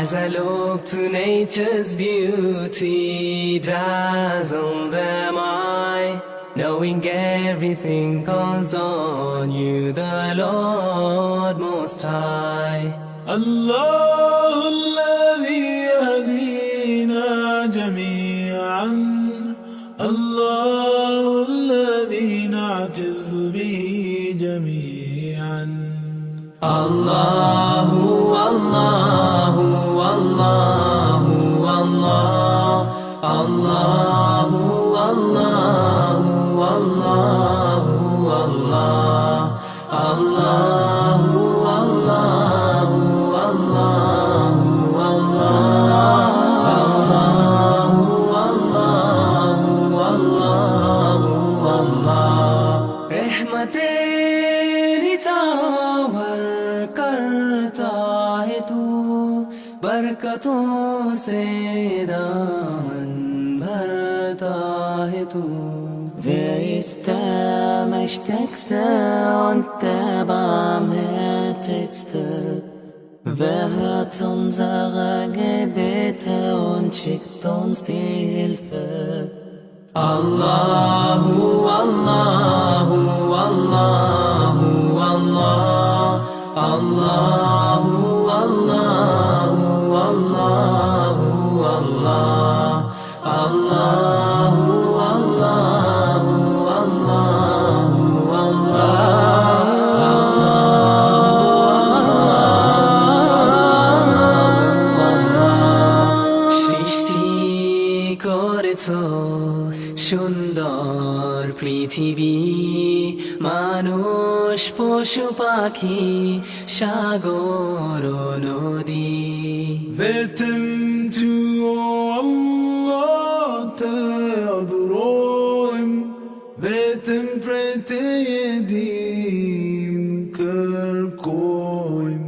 As I look to nature's beauty, dazzled am I, knowing everything calls on you, the Lord Most High. الله الذي يهدينا جميعا، الله الذي نعتز به جميعا. الله الله الله الله الله الله الله الله तेरी चावर करता है तू, बरकतों से दामन भरता है तू. Wer ist der Mächtigste und der Barmherzigste? Wer hört unsere Gebete und schickt uns die Hilfe? Allahu, Allahu, Allahu, Allah, Allahu, Allahu, Allahu, Allah, Allahu, Allahu, Allahu, সৃষ্টি করেছ সুন্দর পৃথিবী, মানুষ পশু পাখি সাগর নদী. Beten du, Allah, te adorim, beten prete yedim kerkoim.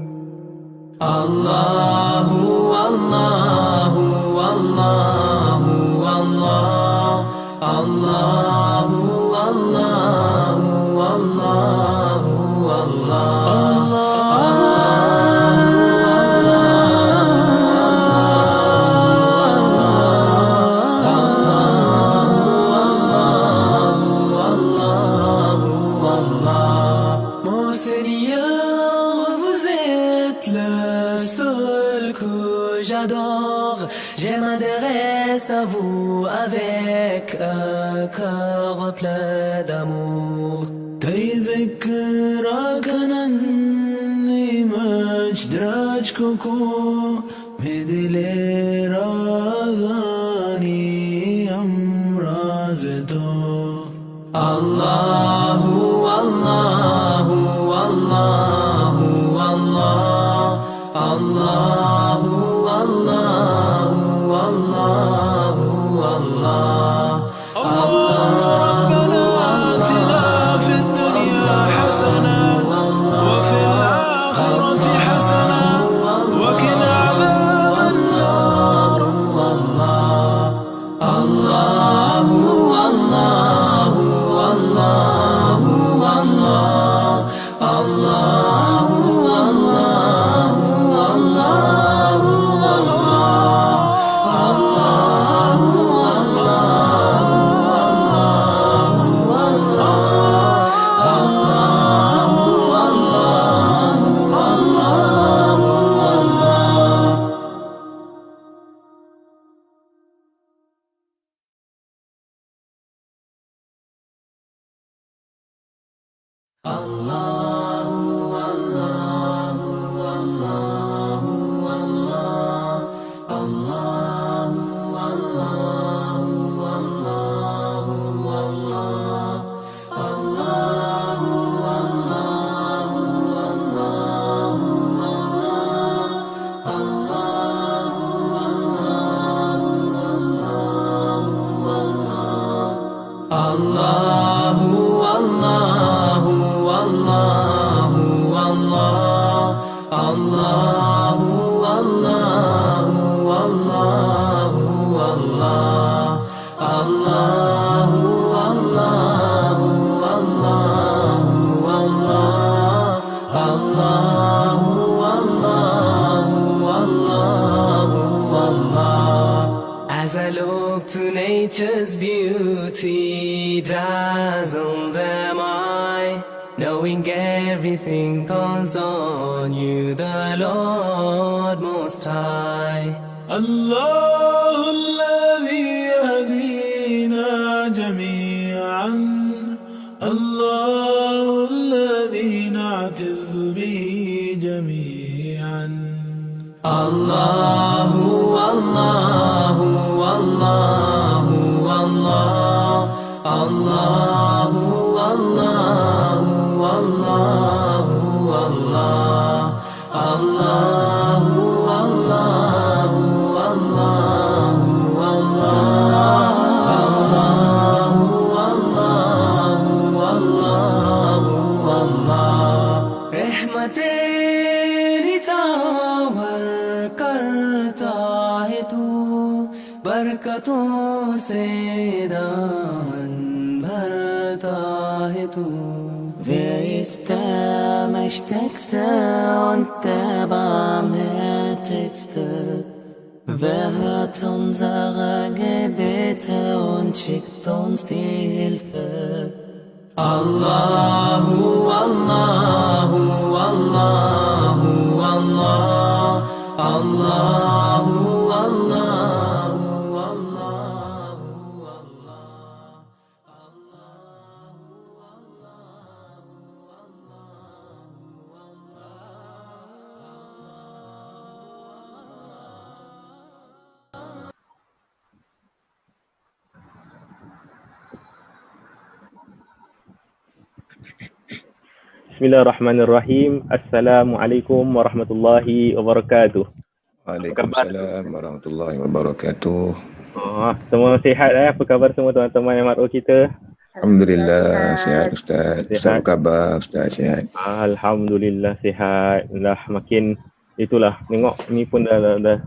Allahu, Allahu, Allahu, Allah, Allahu, Allahu, Allahu, Allah. Mon Seigneur, vous êtes le seul que j'adore. Je m'adresse à vous avec un cœur plein d'amour. تذكرك أني مجدرج كوكو مدلي رازاني أمرازتو. Allahu, Allahu, Allahu, Allah, Allahu, Allahu, Allahu, Allah. ربنا آتنا في الدنيا حسنة وفي الآخرة حسنة وقنا عذاب النار. Allahu, Allahu, Allahu, Allah, Allahu, Allahu, Allahu, As I look to nature's beauty, dazzled am I, knowing everything calls on you, the Lord Most High. الله الذي يهدينا جميعا، الله الذي نعتز به جميعا. Allahu, Allahu, Allahu, Allah. Allahu, Allahu, Allahu, Allah. Allahu, Allahu, Allahu, Allah. Allahu, Allahu, Allah. रहमतेरी चावर करता है तू, बरकतों से दामन भरता है तू. Wer ist der Mächtigste und der Barmherzigste? Wer hört unsere Gebete und schickt uns die Hilfe? Allahu, Allahu, Allahu, Allah. Allahu, Allahu, Allahu, Allah. Bismillahirrahmanirrahim. Assalamualaikum warahmatullahi wabarakatuh. Waalaikumsalam warahmatullahi wabarakatuh. Semua sihat Apa khabar semua tuan-tuan yang makruh kita? Alhamdulillah sihat Ustaz. Ustaz apa khabar? Ustaz sihat. Alhamdulillah sihat. Dah makin itulah tengok ni pun dah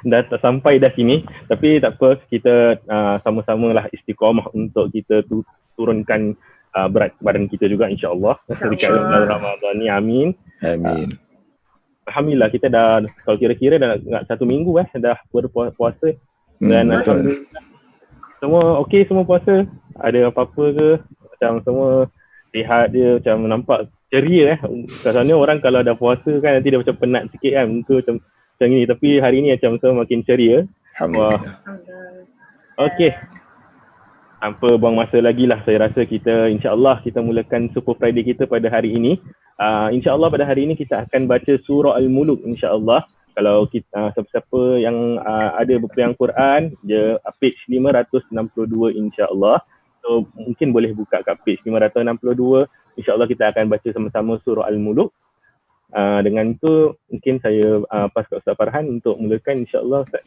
dah sampai dah sini. Tapi tak apa, kita sama-samalah istiqamah untuk kita turunkan berat badan kita juga insya-Allah dekat bulan Ramadan ni. Amin. Amin. Alhamdulillah kita dah, kalau kira-kira dah satu minggu dah berpuasa dan betul. Alhamdulillah semua okey, semua puasa. Ada apa-apa ke? Macam semua sihat dia, macam nampak ceria Katanya orang kalau dah puasa kan nanti dia macam penat sikit kan, muka macam ni, tapi hari ni macam semua makin ceria. Alhamdulillah. Okey. Tanpa buang masa lagi lah, saya rasa kita insya-Allah kita mulakan Super Friday kita pada hari ini. InsyaAllah pada hari ini kita akan baca surah Al-Muluk insyaAllah. Kalau kita siapa-siapa yang ada berpegang Quran, dia page 562 insyaAllah. So mungkin boleh buka kat page 562. InsyaAllah kita akan baca sama-sama surah Al-Muluk. Dengan itu mungkin saya pas ke Ustaz Farhan untuk mulakan insyaAllah Ustaz.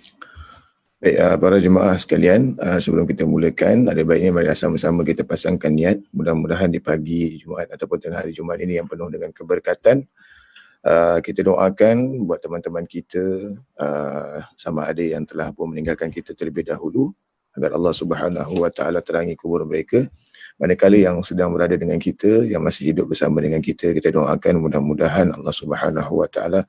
Baik, para jemaah sekalian, sebelum kita mulakan, ada baiknya mari sama-sama kita pasangkan niat. Mudah-mudahan di pagi Jumaat ataupun tengah hari Jumaat ini yang penuh dengan keberkatan, kita doakan buat teman-teman kita, sama ada yang telah pun meninggalkan kita terlebih dahulu, agar Allah Subhanahu Wa Taala terangi kubur mereka. Manakala yang sedang berada dengan kita, yang masih hidup bersama dengan kita doakan mudah-mudahan Allah Subhanahu Wa Taala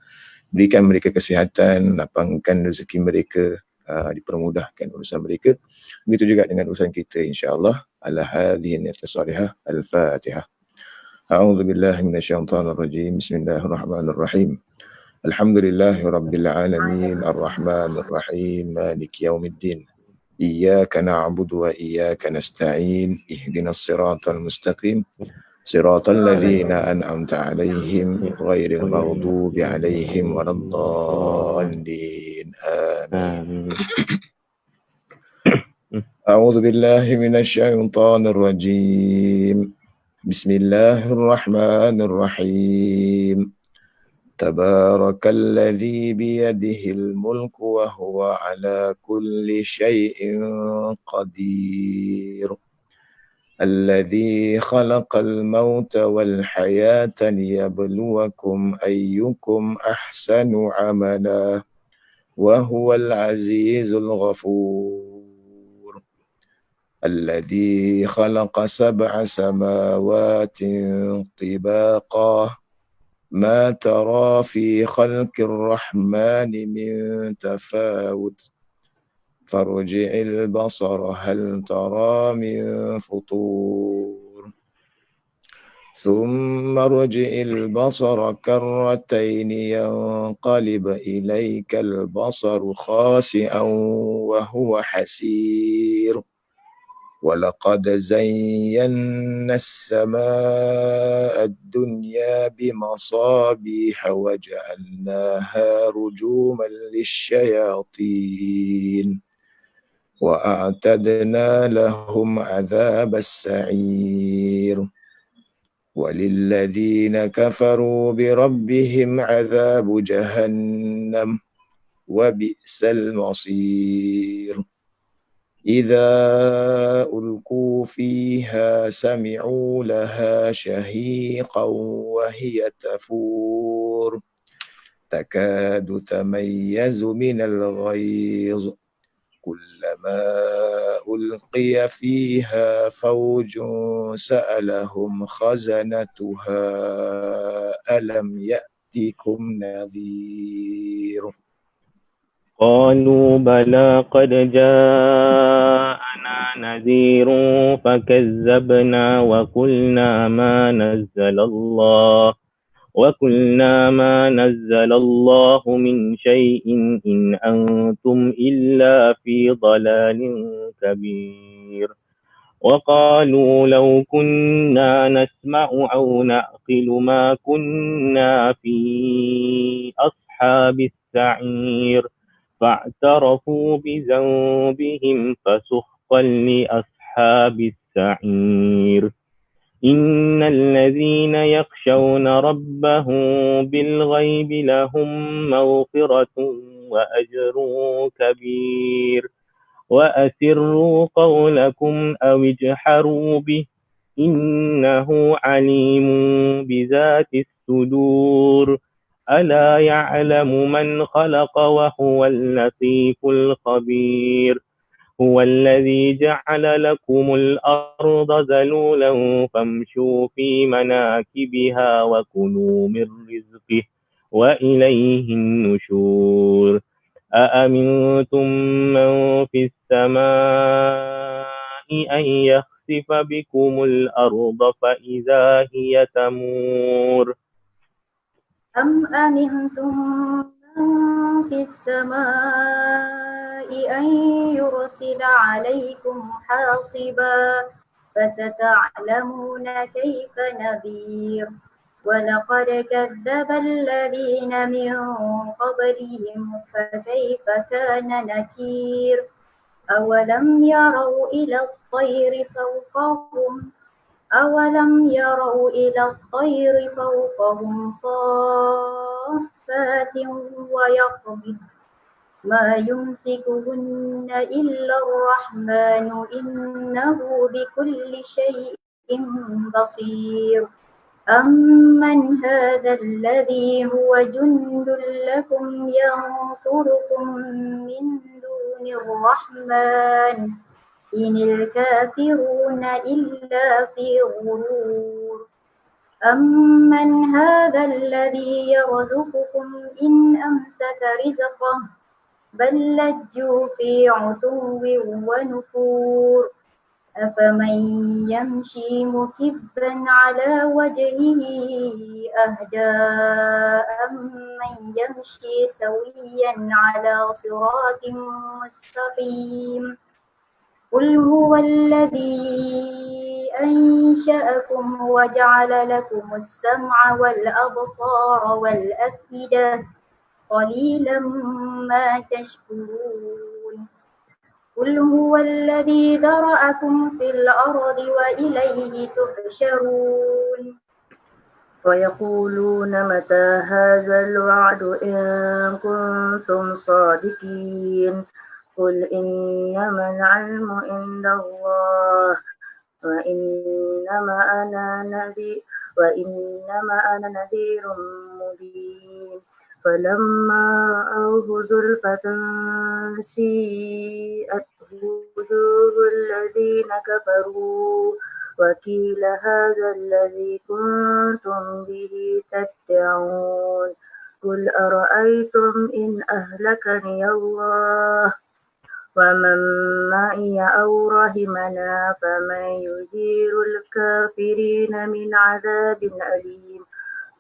berikan mereka kesihatan, lapangkan rezeki mereka, dipermudahkan urusan mereka. Begitu juga dengan urusan kita insya-Allah. Ala hadhihi niyyati salihah. Al-Fatihah. A'udzu billahi minasyaitonir rajim. Bismillahirrahmanirrahim. Alhamdulillahirabbil alamin, arrahmanir rahim, maliki yaumiddin. Iyyaka na'budu wa iyyaka nasta'in. Ihdinas siratal mustaqim. صراط الذين أنعمت عليهم غير المغضوب عليهم ولا الضالين آمين. أعوذ بالله من الشيطان الرجيم. بسم الله الرحمن الرحيم. تبارك الذي بيده الملك وهو على كل شيء قدير. الذي خلق الموت والحياة ليبلوكم أيكم أحسن عملا وهو العزيز الغفور الذي خلق 7 سماوات طباقا ما ترى في خلق الرحمن من تفاوت فارجع البصر هل ترى من فطور ثم ارجع البصر كرتين ينقلب إليك البصر خاسئا وهو حسير ولقد زينا السماء الدنيا بمصابيح وجعلناها رجوما للشياطين وأعتدنا لهم عذاب السعير وللذين كفروا بربهم عذاب جهنم وبئس المصير إذا ألقوا فيها سمعوا لها شهيقا وهي تفور تكاد تميز من الغيظ كلما ألقي فيها فوج سألهم خزنتها ألم يأتكم نذير قالوا بلى قد جاءنا نذير فكذبنا وقلنا ما نزل الله من شيء إن أنتم إلا في ضلال كبير وقالوا لو كنا نسمع أو نعقل ما كنا في أصحاب السعير فاعترفوا بذنبهم فسحقا لأصحاب السعير إن الذين يخشون ربهم بالغيب لهم مغفرة وأجر كبير وأسروا قولكم أو اجهروا به إنه عليم بذات الصدور ألا يعلم من خلق وهو اللطيف الخبير هو الذي جعل لكم الأرض ذلولا فامشوا في مناكبها وكلوا من رزقه وإليه النشور أأمنتم من في السماء أن يخسف بكم الأرض فإذا هي تمور أم أمنتم من في السماء أن يرسل عليكم حاصبا فستعلمون كيف نذير ولقد كذب الذين من قبلهم فكيف كان نكير أولم يروا إلى الطير فوقهم صافات ويقبض ما يمسكهن إلا الرحمن إنه بكل شيء بصير أمن هذا الذي هو جند لكم ينصركم من دون الرحمن إن الكافرون إلا في غرور أمن هذا الذي يرزقكم إن أمسك رزقه بل لجوا في عتو ونفور أفمن يمشي مكبا على وجهه أهدى أمن يمشي سويا على صراط مستقيم قل هو الذي أنشأكم وجعل لكم السمع والأبصار والأفئدة قليلا ما تشكرون قل هو الذي ذرأكم في الأرض وإليه تحشرون ويقولون متى هذا الوعد إن كنتم صادقين قل إنما العلم عند الله وإنما أنا نذير وإنما أنا نذير مبين فلما رأوه زلفة سيئت وجوه الذين كفروا وقيل هذا الذي كنتم به تدعون قل أرأيتم إن أهلكني الله ومن معي أو رحمنا فمن يجير الكافرين من عذاب أليم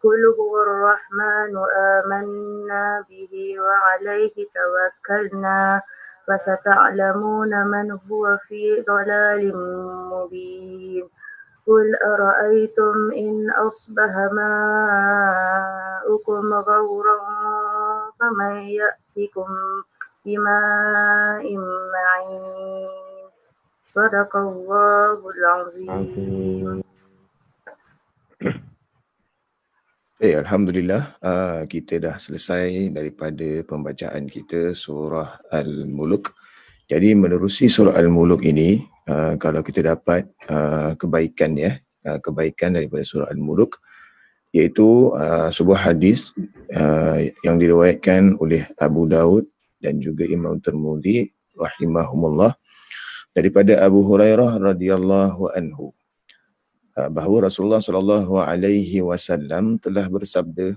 قل هو الرحمن آمنا به وعليه توكلنا فستعلمون من هو في ضلال مبين قل أرأيتم إن أصبح ماؤكم غورا فمن يأتكم بماء معين صدق الله العظيم. Alhamdulillah, kita dah selesai daripada pembacaan kita surah Al-Muluk. Jadi menerusi surah Al-Muluk ini, kalau kita dapat kebaikan kebaikan daripada surah Al-Muluk, iaitu sebuah hadis yang diriwayatkan oleh Abu Daud dan juga Imam Tirmidzi rahimahumullah daripada Abu Hurairah radhiyallahu anhu, bahawa Rasulullah sallallahu alaihi wasallam telah bersabda,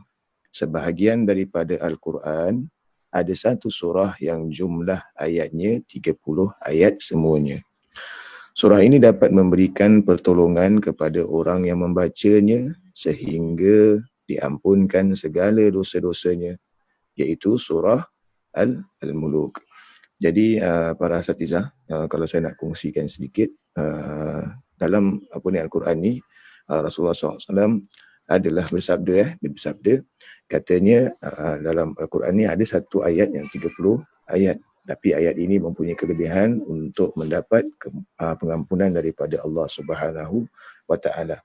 sebahagian daripada Al-Quran ada satu surah yang jumlah ayatnya 30 ayat semuanya. Surah ini dapat memberikan pertolongan kepada orang yang membacanya sehingga diampunkan segala dosa-dosanya, iaitu surah Al-Muluk. Jadi para asatizah, kalau saya nak kongsikan sedikit, dalam Al-Quran ni, Rasulullah SAW adalah bersabda, dia bersabda, katanya dalam Al-Quran ni ada satu ayat yang 30 ayat, tapi ayat ini mempunyai kelebihan untuk mendapat pengampunan daripada Allah Subhanahu wa Ta'ala.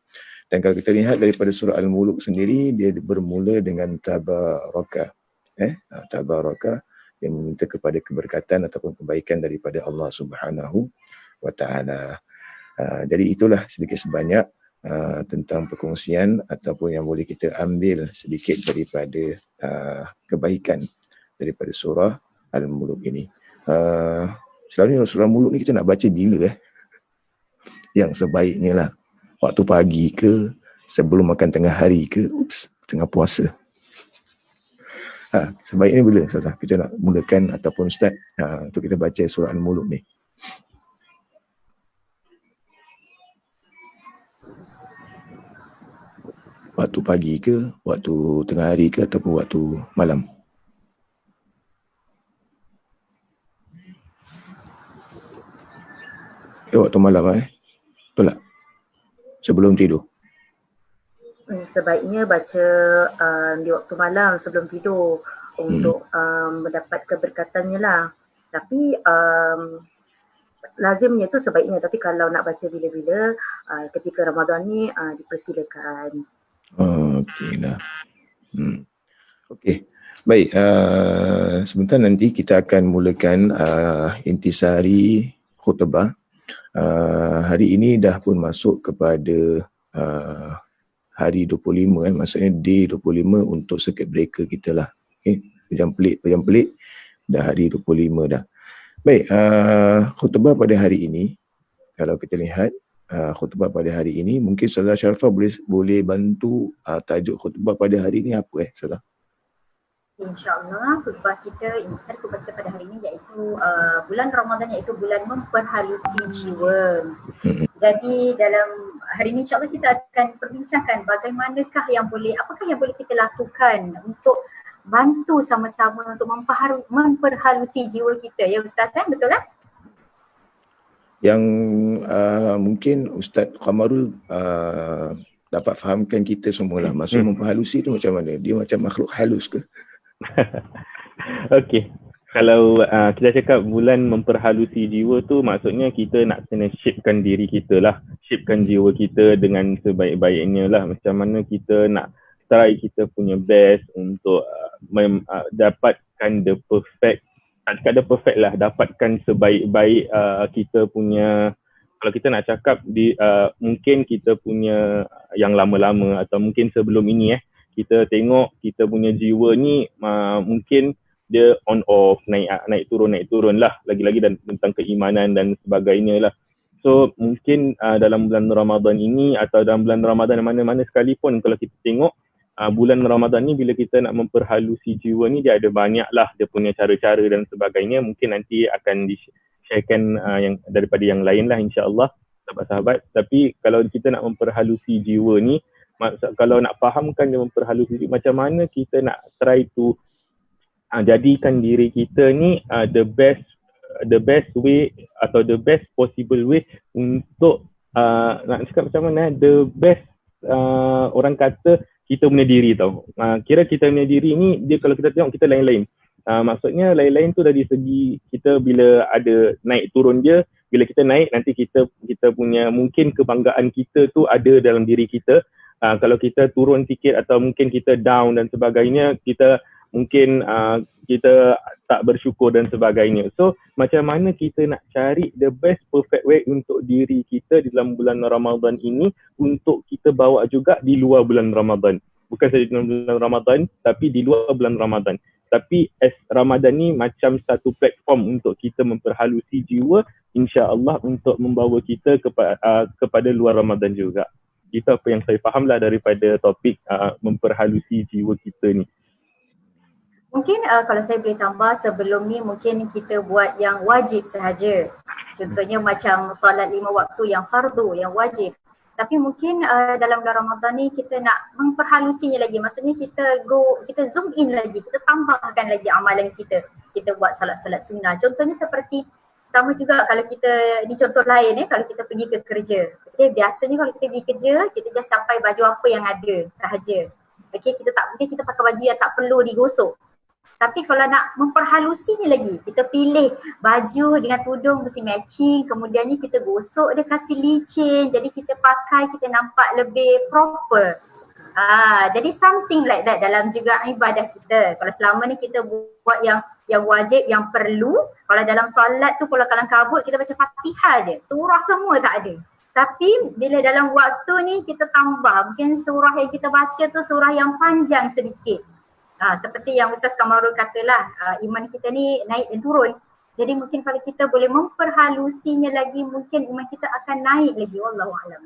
Dan kalau kita lihat daripada surah Al-Muluk sendiri, dia bermula dengan tabaraka. Tabaraka yang meminta kepada keberkatan ataupun kebaikan daripada Allah Subhanahu wa Ta'ala. Jadi itulah sedikit sebanyak tentang perkongsian ataupun yang boleh kita ambil sedikit daripada kebaikan daripada surah Al-Muluk ini. Selalunya surah Al-Muluk ni kita nak baca bila? Yang sebaiknya lah, waktu pagi ke, sebelum makan tengah hari ke, tengah puasa. Sebaiknya bila Ustaz kita nak mulakan ataupun Ustaz untuk kita baca surah Al-Muluk ni? Waktu pagi ke, waktu tengah hari ke, ataupun waktu malam? Waktu malam betul tak? Sebelum tidur? Sebaiknya baca di waktu malam sebelum tidur untuk mendapat keberkatannya lah. Tapi lazimnya tu sebaiknya, tapi kalau nak baca bila-bila ketika Ramadan ni dipersilakan. Okey lah. Okey. Baik, sebentar nanti kita akan mulakan intisari khutbah. Hari ini dah pun masuk kepada hari 25, maksudnya day 25 untuk circuit breaker kita lah. Okay. Pejam pelik dah hari 25 dah. Baik, khutbah pada hari ini, kalau kita lihat khutbah pada hari ini, mungkin Ustazah Sharifah boleh bantu tajuk khutbah pada hari ini apa Ustazah? InsyaAllah khutbah kita, intisari khutbah kita pada hari ini iaitu bulan Ramadan, iaitu bulan memperhalusi jiwa. Jadi dalam hari ini insyaAllah kita akan perbincangkan bagaimanakah yang boleh, apakah yang boleh kita lakukan untuk bantu sama-sama untuk memperhalusi jiwa kita. Ya Ustaz, betul kan? Yang mungkin Ustaz Qamarul dapat fahamkan kita semualah. Maksud memperhalusi tu macam mana? Dia macam makhluk halus ke? Okey. Kalau kita cakap bulan memperhalusi jiwa tu, maksudnya kita nak kena shapekan diri kita lah. Shapekan jiwa kita dengan sebaik-baiknya lah. Macam mana kita nak try kita punya best untuk dapatkan the perfect, tak ada perfect lah, dapatkan sebaik-baik kita punya kalau kita nak cakap mungkin kita punya yang lama-lama atau mungkin sebelum ini kita tengok kita punya jiwa ni mungkin dia on off, naik turun lah, lagi-lagi dan tentang keimanan dan sebagainya lah. So mungkin dalam bulan Ramadan ini atau dalam bulan Ramadan mana-mana sekalipun, kalau kita tengok bulan Ramadan ni bila kita nak memperhalusi jiwa ni, dia ada banyak lah dia punya cara-cara dan sebagainya. Mungkin nanti akan sharekan yang daripada yang lain lah, insyaAllah sahabat-sahabat. Tapi kalau kita nak memperhalusi jiwa ni, kalau nak fahamkan dia memperhalusi jiwa, macam mana kita nak try to jadikan diri kita ni the best way atau the best possible way untuk nak cakap macam mana, the best orang kata kita punya diri tau. Kira kita punya diri ni, dia kalau kita tengok kita lain-lain. Maksudnya lain-lain tu dari segi kita bila ada naik turun dia. Bila kita naik, nanti kita punya mungkin kebanggaan kita tu ada dalam diri kita. Kalau kita turun sikit atau mungkin kita down dan sebagainya, kita mungkin kita tak bersyukur dan sebagainya. So macam mana kita nak cari the best perfect way untuk diri kita di dalam bulan Ramadan ini, untuk kita bawa juga di luar bulan Ramadan. Bukan saja di dalam bulan Ramadan, tapi di luar bulan Ramadan. Tapi Ramadan ni macam satu platform untuk kita memperhalusi jiwa, insya-Allah untuk membawa kita kepada luar Ramadan juga. Itu apa yang saya fahamlah daripada topik memperhalusi jiwa kita ni. Mungkin kalau saya boleh tambah, sebelum ni mungkin kita buat yang wajib sahaja. Contohnya macam solat 5 waktu yang fardu, yang wajib. Tapi mungkin dalam bulan Ramadan ni kita nak memperhalusinya lagi. Maksudnya kita zoom in lagi, kita tambahkan lagi amalan kita. Kita buat salat-salat sunnah. Contohnya seperti, sama juga kalau kita, ni contoh lain kalau kita pergi ke kerja. Okay, biasanya kalau kita pergi kerja, kita just sampai baju apa yang ada sahaja. Okay, mungkin kita pakai baju yang tak perlu digosok. Tapi kalau nak memperhalusinya lagi, kita pilih baju dengan tudung mesti matching, kemudiannya kita gosok dia kasih licin, jadi kita pakai, kita nampak lebih proper. Jadi something like that dalam juga ibadah kita. Kalau selama ni kita buat yang wajib, yang perlu, kalau dalam solat tu kalau kalang kabut kita baca Fatihah je, surah semua tak ada. Tapi bila dalam waktu ni kita tambah, mungkin surah yang kita baca tu surah yang panjang sedikit. Seperti yang Ustaz Kamarul katalah, iman kita ni naik dan turun. Jadi mungkin kalau kita boleh memperhalusinya lagi, mungkin iman kita akan naik lagi. Wallahualam.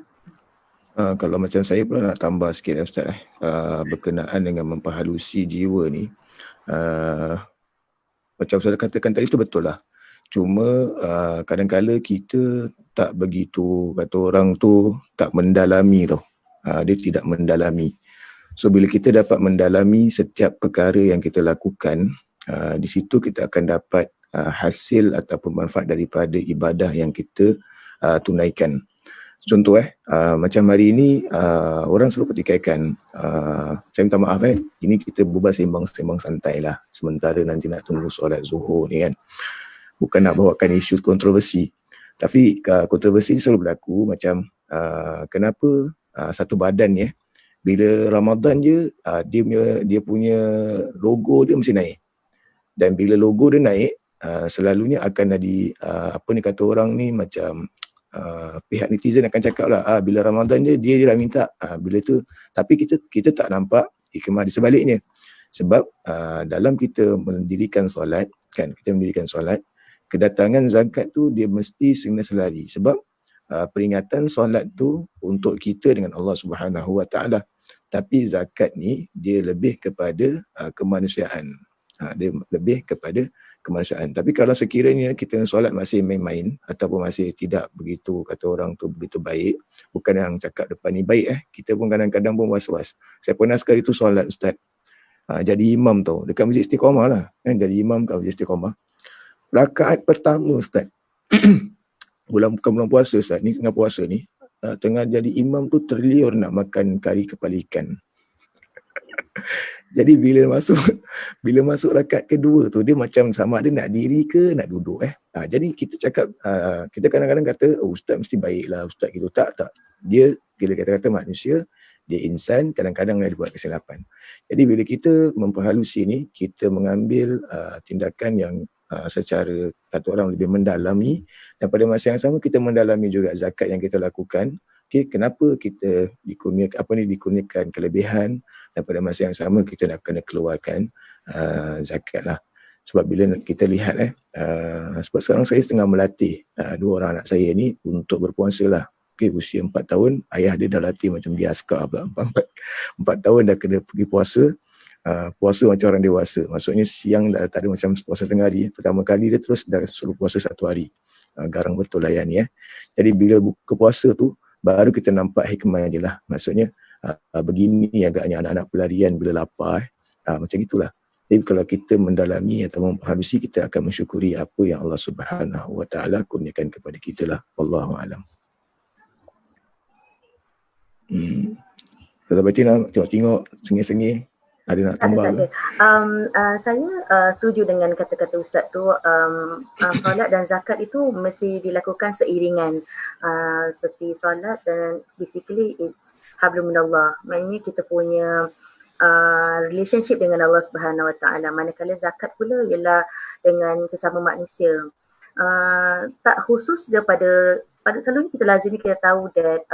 Kalau macam saya pula nak tambah sikit Ustaz berkenaan dengan memperhalusi jiwa ni. Macam Ustaz katakan tadi tu betul lah. Cuma kadang-kala kita tak begitu, kata orang tu, tak mendalami tau. Dia tidak mendalami. So bila kita dapat mendalami setiap perkara yang kita lakukan, di situ kita akan dapat hasil ataupun manfaat daripada ibadah yang kita tunaikan. Contoh macam hari ini orang selalu petikaikan, saya minta maaf ini kita berbual sembang-sembang santai lah, sementara nanti nak tunggu solat zuhur ni kan. Bukan nak bawakan isu kontroversi. Tapi kontroversi selalu berlaku macam kenapa satu badan ni bila Ramadan je dia punya logo dia mesti naik. Dan bila logo dia naik, selalunya akan ada apa ni kata orang ni macam pihak netizen akan cakap lah bila Ramadan je dia dah minta bila tu. Tapi kita tak nampak hikmah di sebaliknya. Sebab dalam kita mendirikan solat kan, kedatangan zakat tu dia mesti selari. Sebab peringatan solat tu untuk kita dengan Allah Subhanahu Wa Taala. Tapi zakat ni dia lebih kepada kemanusiaan. Dia lebih kepada kemanusiaan. Tapi kalau sekiranya kita solat masih main-main ataupun masih tidak begitu, kata orang tu begitu baik, bukan yang cakap depan ni baik kita pun kadang-kadang pun was-was. Saya pernah sekali tu solat Ustaz. Jadi imam tau, dekat Masjid Istiqamah lah kan, jadi imam kat Masjid Istiqamah. Rakaat pertama Ustaz. bukan bulan puasa Ustaz, ni tengah puasa ni. Tengah jadi imam tu terliur nak makan kari kepala ikan. Jadi bila masuk rakaat kedua tu dia macam sama ada nak diri ke nak duduk Jadi kita cakap kita kadang-kadang kata ustaz mesti baiklah ustaz gitu. Tak. Dia bila kata-kata manusia, dia insan, kadang-kadang dia buat kesilapan. Jadi bila kita memperhalusi ni, kita mengambil tindakan yang secara kata orang lebih mendalami, dan pada masa yang sama kita mendalami juga zakat yang kita lakukan. Okay, kenapa kita dikurniakan kelebihan, dan pada masa yang sama kita nak kena keluarkan zakat lah. Sebab bila kita lihat sebab sekarang saya tengah melatih 2 orang anak saya ni untuk berpuasa lah. Okay, usia 4 tahun, ayah dia dah latih macam dia askar pula. 4 tahun dah kena pergi puasa. Puasa macam orang dewasa. Maksudnya siang dah tak ada macam puasa tengah hari. Pertama kali dia terus dah suruh puasa 1 hari. Garang betul lah yang ni. Jadi bila buka puasa tu, baru kita nampak hikmah je lah. Maksudnya begini agaknya anak-anak pelarian bila lapar. Macam itulah. Jadi kalau kita mendalami atau memperhalusi, kita akan mensyukuri apa yang Allah Subhanahu Wa Taala kurniakan kepada kita lah. Wallahu a'lam. Kalau baca nak tengok sengih-sengih, ada nak tambah ke? Saya setuju dengan kata-kata Ustaz tu. Solat dan zakat itu mesti dilakukan seiringan. Seperti solat dan basically it's hablum minallah. Maknanya kita punya relationship dengan Allah Subhanahu Wa Taala. Manakala zakat pula ialah dengan sesama manusia. Tak khusus je pada selalunya kita lazim kita tahu that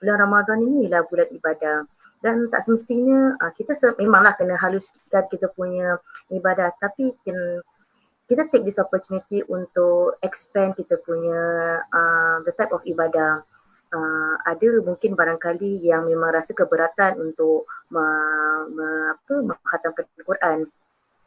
bulan Ramadan ini ialah bulan ibadah. Dan tak semestinya kita memanglah kena haluskan kita punya ibadah, tapi kita take this opportunity untuk expand kita punya the type of ibadah. Ada mungkin barangkali yang memang rasa keberatan untuk mengkhatamkan Al-Quran.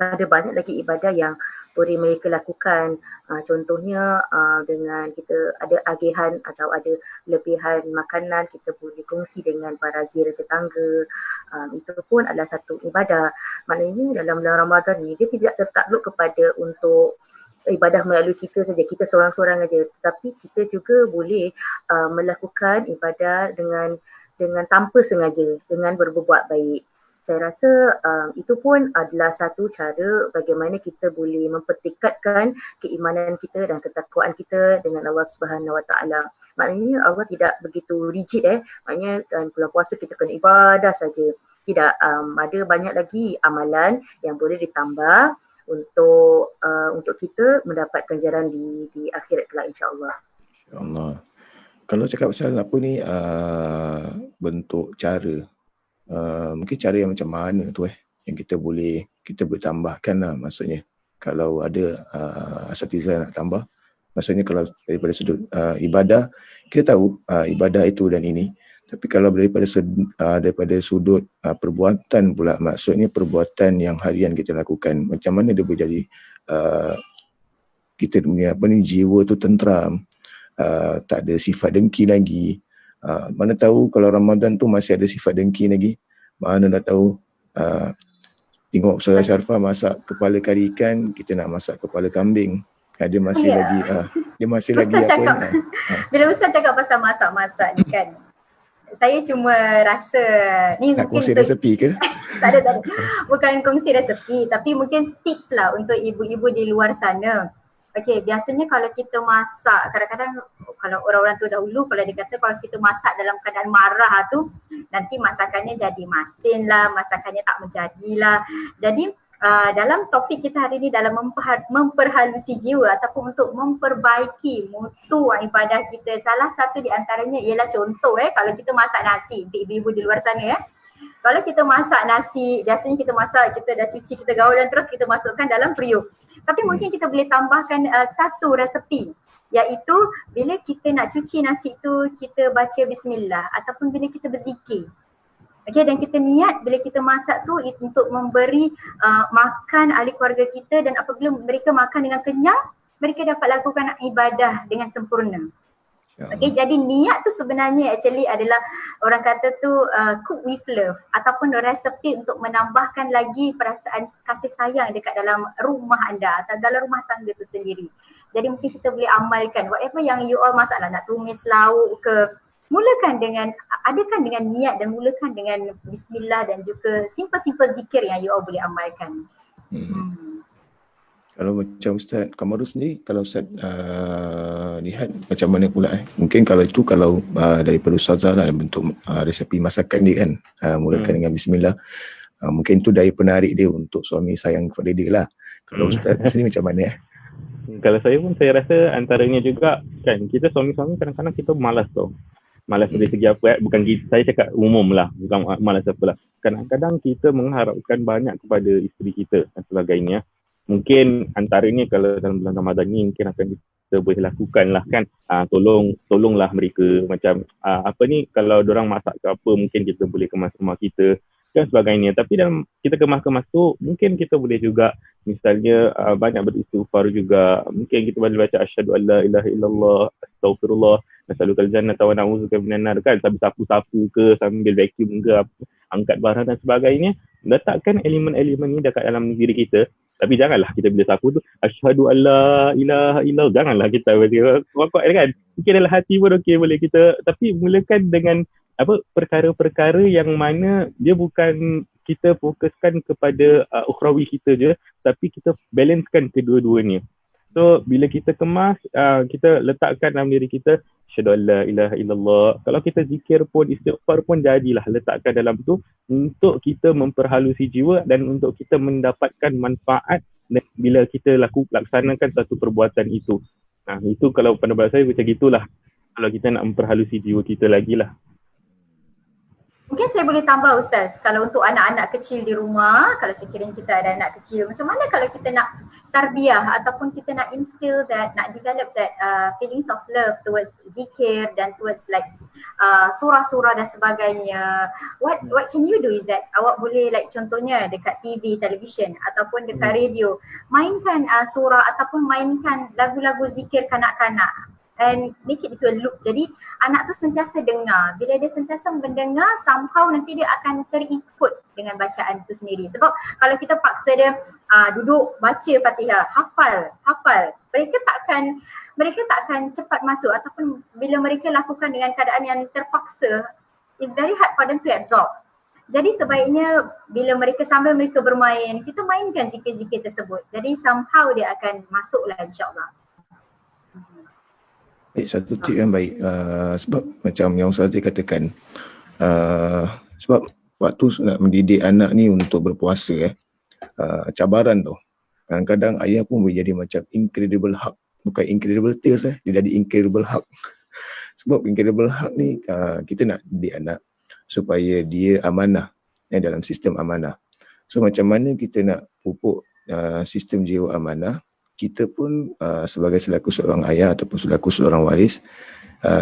Ada banyak lagi ibadah yang boleh mereka lakukan. Contohnya dengan kita ada agihan atau ada lebihan makanan, kita boleh kongsi dengan para jiran tetangga. Itu pun adalah satu ibadah. Maknanya dalam bulan Ramadan ni dia tidak tertakluk kepada untuk ibadah melalui kita saja, kita seorang-seorang saja, tetapi kita juga boleh melakukan ibadah dengan tanpa sengaja, dengan berbuat baik. Saya rasa itu pun adalah satu cara bagaimana kita boleh mempertingkatkan keimanan kita dan ketakwaan kita dengan Allah Subhanahu Wa Taala. Maknanya Allah tidak begitu rigid maknanya bulan puasa kita kena ibadah saja. Tidak, ada banyak lagi amalan yang boleh ditambah untuk kita mendapat ganjaran di akhirat kelak, insya-Allah. InsyaAllah. Kalau cakap pasal apa ni bentuk cara, mungkin cara yang macam mana tu yang kita boleh tambahkan lah. Maksudnya kalau ada asatizah nak tambah, maksudnya kalau daripada sudut ibadah, kita tahu ibadah itu dan ini. Tapi kalau daripada sudut perbuatan pula, maksudnya perbuatan yang harian kita lakukan, macam mana dia boleh jadi kita punya jiwa tu tenteram, tak ada sifat dengki lagi. Mana tahu kalau Ramadan tu masih ada sifat dengki lagi, mana dah tahu tengok Ustazah Sharfah masak kepala kari ikan, kita nak masak kepala kambing. Dia masih lagi dia masih Ustaz lagi cakap, bila Ustaz cakap pasal masak-masak ni kan, saya cuma rasa ni nak mungkin kongsi resepi ke? tak ada. Bukan kongsi resepi, tapi mungkin tips lah untuk ibu-ibu di luar sana. Okey, biasanya kalau kita masak, kadang-kadang kalau orang-orang tu dahulu, kalau dia kata kalau kita masak dalam keadaan marah tu, nanti masakannya jadi masin lah, masakannya tak menjadilah. Jadi dalam topik kita hari ni, dalam memperhalusi jiwa ataupun untuk memperbaiki mutu ibadah kita, salah satu di antaranya ialah contoh kalau kita masak nasi, untuk ibu-ibu di luar sana kalau kita masak nasi, biasanya kita masak, kita dah cuci, kita gaul dan terus kita masukkan dalam periuk. Tapi mungkin kita boleh tambahkan satu resepi, iaitu bila kita nak cuci nasi tu, kita baca bismillah ataupun bila kita berzikir. Okey, dan kita niat bila kita masak tu untuk memberi makan ahli keluarga kita, dan apabila mereka makan dengan kenyang, mereka dapat lakukan ibadah dengan sempurna. Okey, jadi niat tu sebenarnya actually adalah orang kata tu cook with love ataupun resepi untuk menambahkan lagi perasaan kasih sayang dekat dalam rumah anda atau dalam rumah tangga tu sendiri. Jadi mungkin kita boleh amalkan whatever yang you all masak lah, nak tumis lauk ke, mulakan adakan dengan niat dan mulakan dengan bismillah dan juga simple-simple zikir yang you all boleh amalkan. Kalau macam Ustaz Kamarus sendiri, kalau Ustaz lihat macam mana pula mungkin kalau itu daripada Ustazah lah bentuk resepi masakan dia kan, mulakan dengan bismillah, mungkin itu daya penarik dia untuk suami sayang kepada dia lah. Kalau Ustaz sendiri macam mana Kalau saya pun saya rasa antaranya juga kan, kita suami-suami kadang-kadang kita malas tau. Malas dari segi apa, bukan kita, saya cakap umum lah, bukan malas apa lah. Kadang-kadang kita mengharapkan banyak kepada isteri kita dan sebagainya. Mungkin antaranya kalau dalam bulan Ramadan ni mungkin akan kita boleh lakukan lah kan, tolonglah mereka macam apa ni, kalau diorang masak ke apa mungkin kita boleh kemas rumah kita dan sebagainya. Tapi dalam kita kemas-kemas tu mungkin kita boleh juga misalnya banyak beristighfar juga. Mungkin kita boleh baca asyhadu an la ilaha illallah, astaghfirullah, nasalukal jannata wa na'udzubika minan nar kan, sambil sapu-sapu ke, sambil vacuum ke, angkat barang dan sebagainya. Letakkan elemen-elemen ni dekat dalam diri kita. Tapi janganlah kita bila sapu tu asyhadu an la ilaha illallah, janganlah kita kuat-kuat kan. Mungkin dalam hati pun okey boleh kita, tapi mulakan dengan perkara-perkara yang mana dia bukan kita fokuskan kepada ukhrawi kita je, tapi kita balancekan kedua-duanya. So bila kita kemas, kita letakkan dalam diri kita asyhadu an la ilaha illallah. Kalau kita zikir pun, istighfar pun jadilah letakkan dalam tu untuk kita memperhalusi jiwa dan untuk kita mendapatkan manfaat bila kita laksanakan satu perbuatan itu. Itu kalau pendapat saya macam gitulah. Kalau kita nak memperhalusi jiwa kita lagi lah. Mungkin saya boleh tambah Ustaz, kalau untuk anak-anak kecil di rumah, kalau sekiranya kita ada anak kecil, macam mana kalau kita nak tarbiyah ataupun kita nak instill that, nak develop that feelings of love towards zikir dan towards like surah-surah dan sebagainya. What can you do is that awak boleh like contohnya dekat TV, television ataupun dekat radio, mainkan surah ataupun mainkan lagu-lagu zikir kanak-kanak. And make it into a loop. Jadi anak tu sentiasa dengar. Bila dia sentiasa mendengar, somehow nanti dia akan terikut dengan bacaan tu sendiri. Sebab kalau kita paksa dia duduk baca Fatihah, hafal, mereka tak akan cepat masuk, ataupun bila mereka lakukan dengan keadaan yang terpaksa, it's very hard for them to absorb. Jadi sebaiknya bila mereka sambil mereka bermain, kita mainkan zikir-zikir tersebut. Jadi somehow dia akan masuklah insya-Allah. Satu tip yang baik, sebab macam yang Ustaz katakan, sebab waktu nak mendidik anak ni untuk berpuasa cabaran tu. Kadang-kadang ayah pun boleh jadi macam Incredible Hulk, bukan Incredible Tales dia jadi Incredible Hulk. Sebab Incredible Hulk ni kita nak didik anak supaya dia amanah dalam sistem amanah. So macam mana kita nak pupuk sistem jiwa amanah, kita pun sebagai selaku seorang ayah ataupun selaku seorang waris,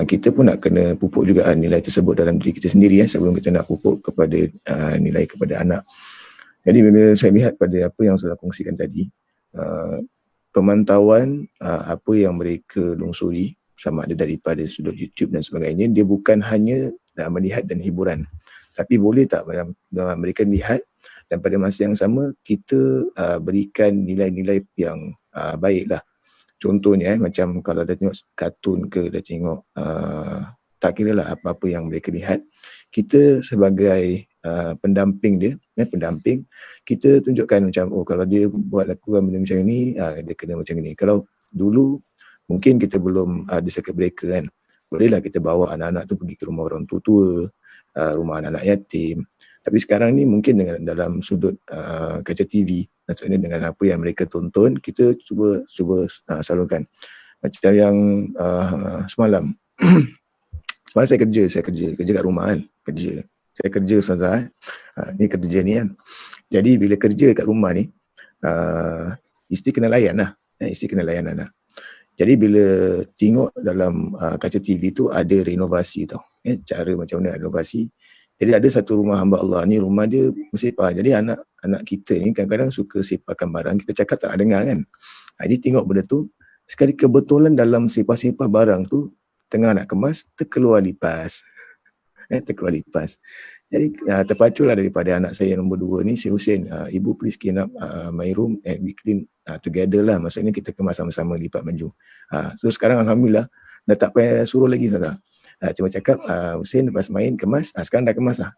kita pun nak kena pupuk juga nilai tersebut dalam diri kita sendiri sebelum kita nak pupuk kepada nilai kepada anak. Jadi bila saya lihat pada apa yang saya kongsikan tadi, pemantauan apa yang mereka lungsuri sama ada daripada sudut YouTube dan sebagainya, dia bukan hanya melihat dan hiburan, tapi boleh tak mereka lihat dan pada masa yang sama kita berikan nilai-nilai yang baiklah. Contohnya macam kalau dah tengok kartun ke, dah tengok tak kira lah apa-apa yang mereka lihat, kita sebagai pendamping dia, pendamping, kita tunjukkan macam kalau dia buat lakukan benda macam ni, dia kena macam ni. Kalau dulu mungkin kita belum ada circuit breaker kan, bolehlah kita bawa anak-anak tu pergi ke rumah orang tua, rumah anak-anak yatim. Tapi sekarang ni mungkin dengan dalam sudut kaca TV, maksudnya dengan apa yang mereka tonton, kita cuba salurkan. Macam yang semalam saya kerja kat rumah kan, saya kerja Ustazah ni kerja ni kan. Jadi bila kerja kat rumah ni, isteri kena layan lah, isteri kena layan anak. Jadi bila tengok dalam kaca TV tu ada renovasi tau, cara macam mana renovasi. Jadi ada satu rumah hamba Allah ni, rumah dia bersepah. Jadi anak kita ni kadang-kadang suka sepakan barang, kita cakap tak nak dengar kan. Jadi tengok benda tu, sekali kebetulan dalam sepah-sepah barang tu, tengah nak kemas, terkeluar lipas. Terkeluar lipas. Jadi terpaculah daripada anak saya nombor 2 ni, Syekh Hussein, ibu please clean up my room and we clean together lah. Maksudnya kita kemas sama-sama lipat baju. So sekarang Alhamdulillah, dah tak payah suruh lagi Ustazah. Cuma cakap Hussein lepas main kemas, sekarang dah kemas lah.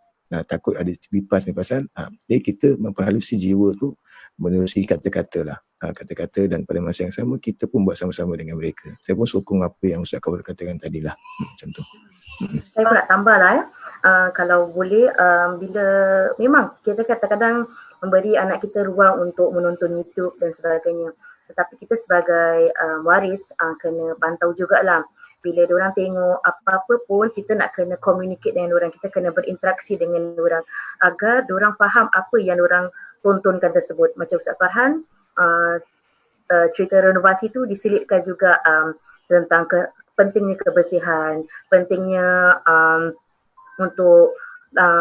Takut ada lipas-lipasan. Jadi kita memperhalusi jiwa tu menerusi kata-kata lah. Kata-kata dan pada masa yang sama kita pun buat sama-sama dengan mereka. Saya pun sokong apa yang Ustaz Kabul katakan tadi lah. Macam tu. Saya pun nak tambah lah kalau boleh bila memang kita kadang-kadang memberi anak kita ruang untuk menonton YouTube dan sebagainya. tetapi kita sebagai waris kena pantau jugalah. Bila diorang tengok apa-apa pun, kita nak kena communicate dengan diorang, kita kena berinteraksi dengan diorang agar diorang faham apa yang diorang tontonkan tersebut. Macam Ustaz Farhan, cerita renovasi tu diselitkan juga tentang pentingnya kebersihan, pentingnya untuk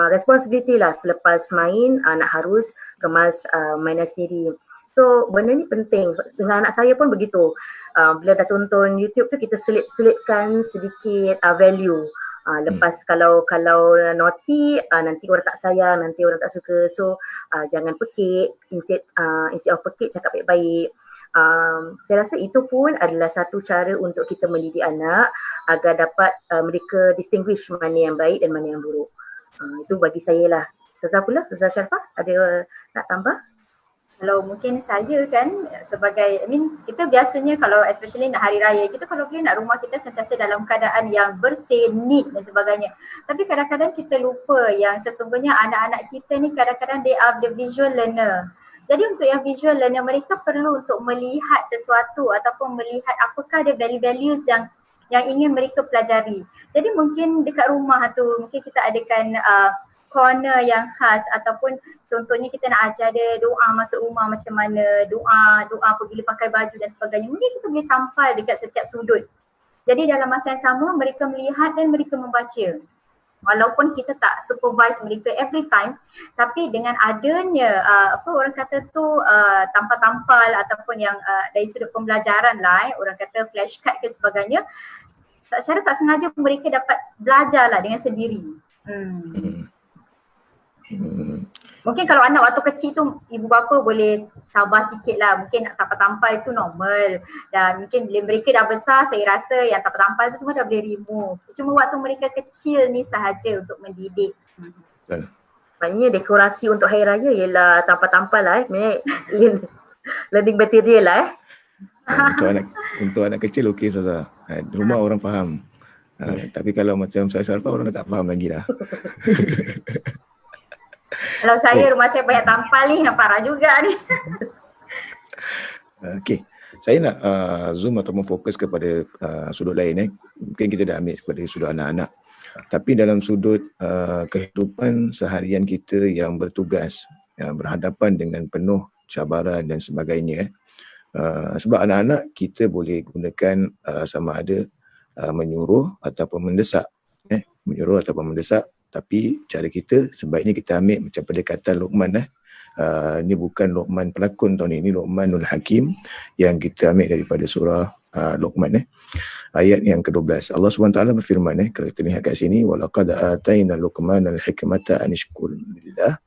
responsibility lah selepas main nak harus kemas mainan sendiri. So benda ni penting. Dengan anak saya pun begitu. Bila dah tonton YouTube tu kita selitkan sedikit value. Lepas kalau naughty nanti orang tak sayang, nanti orang tak suka. So jangan pekik, instead of pekik cakap baik-baik. Saya rasa itu pun adalah satu cara untuk kita mendidik anak agar dapat mereka distinguish mana yang baik dan mana yang buruk. Itu bagi saya lah. Ustazah pula, Ustazah Sharifah ada nak tambah? Kalau mungkin saya kan sebagai, kita biasanya kalau especially nak hari raya, kita kalau boleh nak rumah kita sentiasa dalam keadaan yang bersih, neat dan sebagainya. Tapi kadang-kadang kita lupa yang sesungguhnya anak-anak kita ni kadang-kadang they are the visual learner. Jadi untuk yang visual learner, mereka perlu untuk melihat sesuatu ataupun melihat apakah ada value-values yang ingin mereka pelajari. Jadi mungkin dekat rumah tu mungkin kita adakan corner yang khas ataupun contohnya kita nak ajar dia doa masuk rumah macam mana, doa apabila pakai baju dan sebagainya. Mungkin kita boleh tampal dekat setiap sudut. Jadi dalam masa yang sama mereka melihat dan mereka membaca. Walaupun kita tak supervise mereka every time, tapi dengan adanya orang kata tu tampal-tampal ataupun yang dari sudut pembelajaran lah, orang kata flashcard ke sebagainya, secara tak sengaja mereka dapat belajar lah dengan sendiri. Mungkin kalau anak waktu kecil tu ibu bapa boleh sabar sikit lah, mungkin nak tampal-tampal itu normal, dan mungkin bila mereka dah besar saya rasa yang tampal-tampal tu semua dah boleh remove. Cuma waktu mereka kecil ni sahaja untuk mendidik. Maknanya dekorasi untuk hari raya ialah tampal-tampal lah learning material lah Untuk anak kecil okey Ustazah. Rumah orang faham. Tapi kalau macam saya Sharifah, orang dah tak faham lagi dah. Kalau saya rumah saya banyak tampal ni, parah juga ni. Okey. Saya nak zoom ataupun fokus kepada sudut lain. Mungkin kita dah ambil kepada sudut anak-anak. Tapi dalam sudut kehidupan seharian kita yang bertugas, yang berhadapan dengan penuh cabaran dan sebagainya. Sebab anak-anak kita boleh gunakan sama ada menyuruh ataupun mendesak. Menyuruh ataupun mendesak. Tapi cara kita sebaiknya kita ambil macam pendekatan Luqman. Ini bukan Luqman pelakon tahun ini, Luqmanul Hakim yang kita ambil daripada surah Luqman. Ayat yang ke-12. Allah SWT berfirman, kalau kita lihat kat sini, walaqad atayna Luqmanal hikmata an yashkur lillah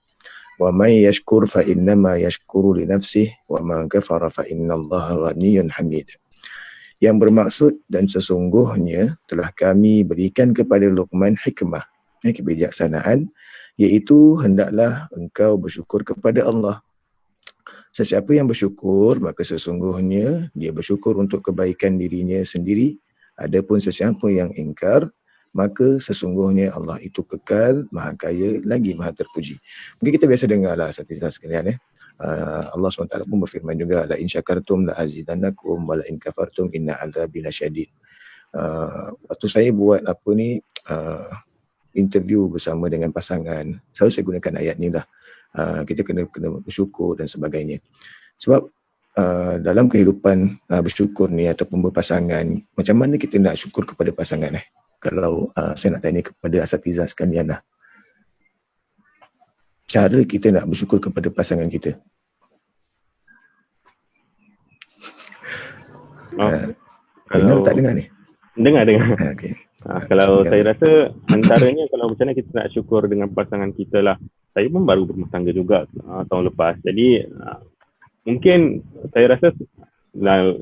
wa may yashkur fa innama yashkuru li nafsihi wa man kafara fa innallaha ghaniyyun hamid. Yang bermaksud dan sesungguhnya telah kami berikan kepada Luqman hikmah, kebijaksanaan, iaitu hendaklah engkau bersyukur kepada Allah. Sesiapa yang bersyukur, maka sesungguhnya dia bersyukur untuk kebaikan dirinya sendiri. Adapun sesiapa yang ingkar, maka sesungguhnya Allah itu kekal, maha kaya, lagi maha terpuji. Mungkin kita biasa dengarlah sahabat sekalian. Allah SWT pun berfirman juga, la in syakartum la azidannakum wa la in kafartum inna azabi lasyadid. Waktu saya buat interview bersama dengan pasangan, selalu saya gunakan ayat ni lah. Kita kena bersyukur dan sebagainya. Sebab dalam kehidupan bersyukur ni ataupun berpasangan, macam mana kita nak syukur kepada pasangan? Kalau saya nak tanya kepada asatizah sekalian lah, cara kita nak bersyukur kepada pasangan kita. Dengar tak dengar ni? Dengar. Okay. Kalau saya rasa antaranya kalau macam mana kita nak syukur dengan pasangan kita lah. Saya pun baru berumah tangga juga tahun lepas. Jadi mungkin saya rasa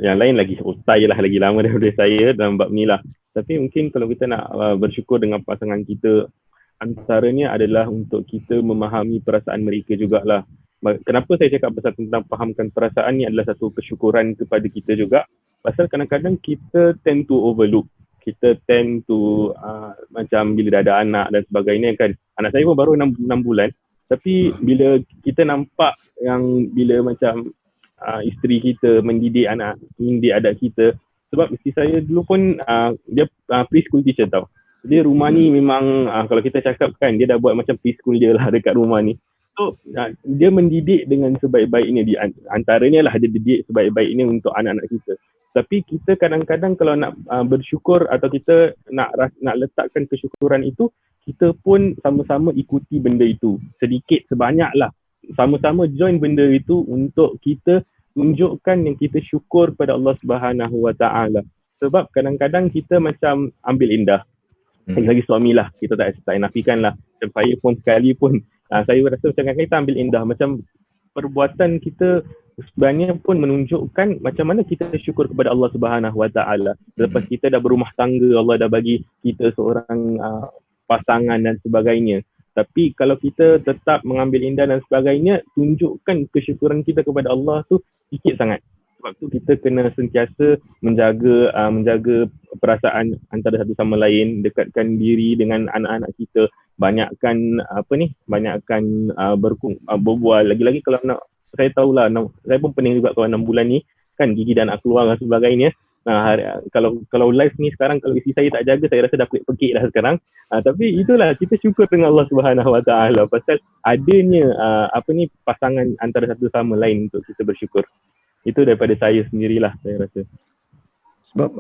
yang lain lagi otai lah, lagi lama daripada saya dalam bab ni lah. Tapi mungkin kalau kita nak bersyukur dengan pasangan kita, antaranya adalah untuk kita memahami perasaan mereka jugalah. Kenapa saya cakap pasal tentang fahamkan perasaan ni adalah satu kesyukuran kepada kita juga. Pasal kadang-kadang kita tend to overlook. Kita tend to macam bila dah ada anak dan sebagainya kan. Anak saya pun baru 6 bulan. Tapi bila kita nampak yang bila macam isteri kita, mendidik anak kita. Sebab isteri saya dulu pun dia preschool teacher tau. Jadi rumah ni memang kalau kita cakap kan, dia dah buat macam preschool dia lah dekat rumah ni. So dia mendidik dengan sebaik-baiknya, antaranya lah dia didik sebaik-baiknya untuk anak-anak kita. Tapi kita kadang-kadang kalau nak bersyukur atau kita nak letakkan kesyukuran itu, kita pun sama-sama ikuti benda itu. Sedikit sebanyak lah. Sama-sama join benda itu untuk kita tunjukkan yang kita syukur pada Allah Subhanahu Wa Taala. Sebab kadang-kadang kita macam ambil indah. Lagi suami lah, kita tak nafikan lah. Macam saya pun sekali pun, saya rasa macam kadang-kadang kita ambil indah. Macam perbuatan kita sebenarnya pun menunjukkan macam mana kita syukur kepada Allah Subhanahu Wa Taala. Lepas kita dah berumah tangga, Allah dah bagi kita seorang pasangan dan sebagainya. Tapi kalau kita tetap mengambil indah dan sebagainya, tunjukkan kesyukuran kita kepada Allah tu sikit sangat. Sebab tu kita kena sentiasa menjaga perasaan antara satu sama lain, dekatkan diri dengan anak-anak kita, banyakkan berbual. Lagi-lagi kalau nak, saya tahulah, saya pun pening juga kalau 6 bulan ni kan gigi dah nak keluar dan sebagainya. Kalau live ni sekarang, kalau isteri saya tak jaga, saya rasa dah pekik dah sekarang. Tapi itulah, kita syukur dengan Allah Subhanahu Wa Taala pasal adanya pasangan antara satu sama lain untuk kita bersyukur. Itu daripada saya sendirilah, saya rasa. Sebab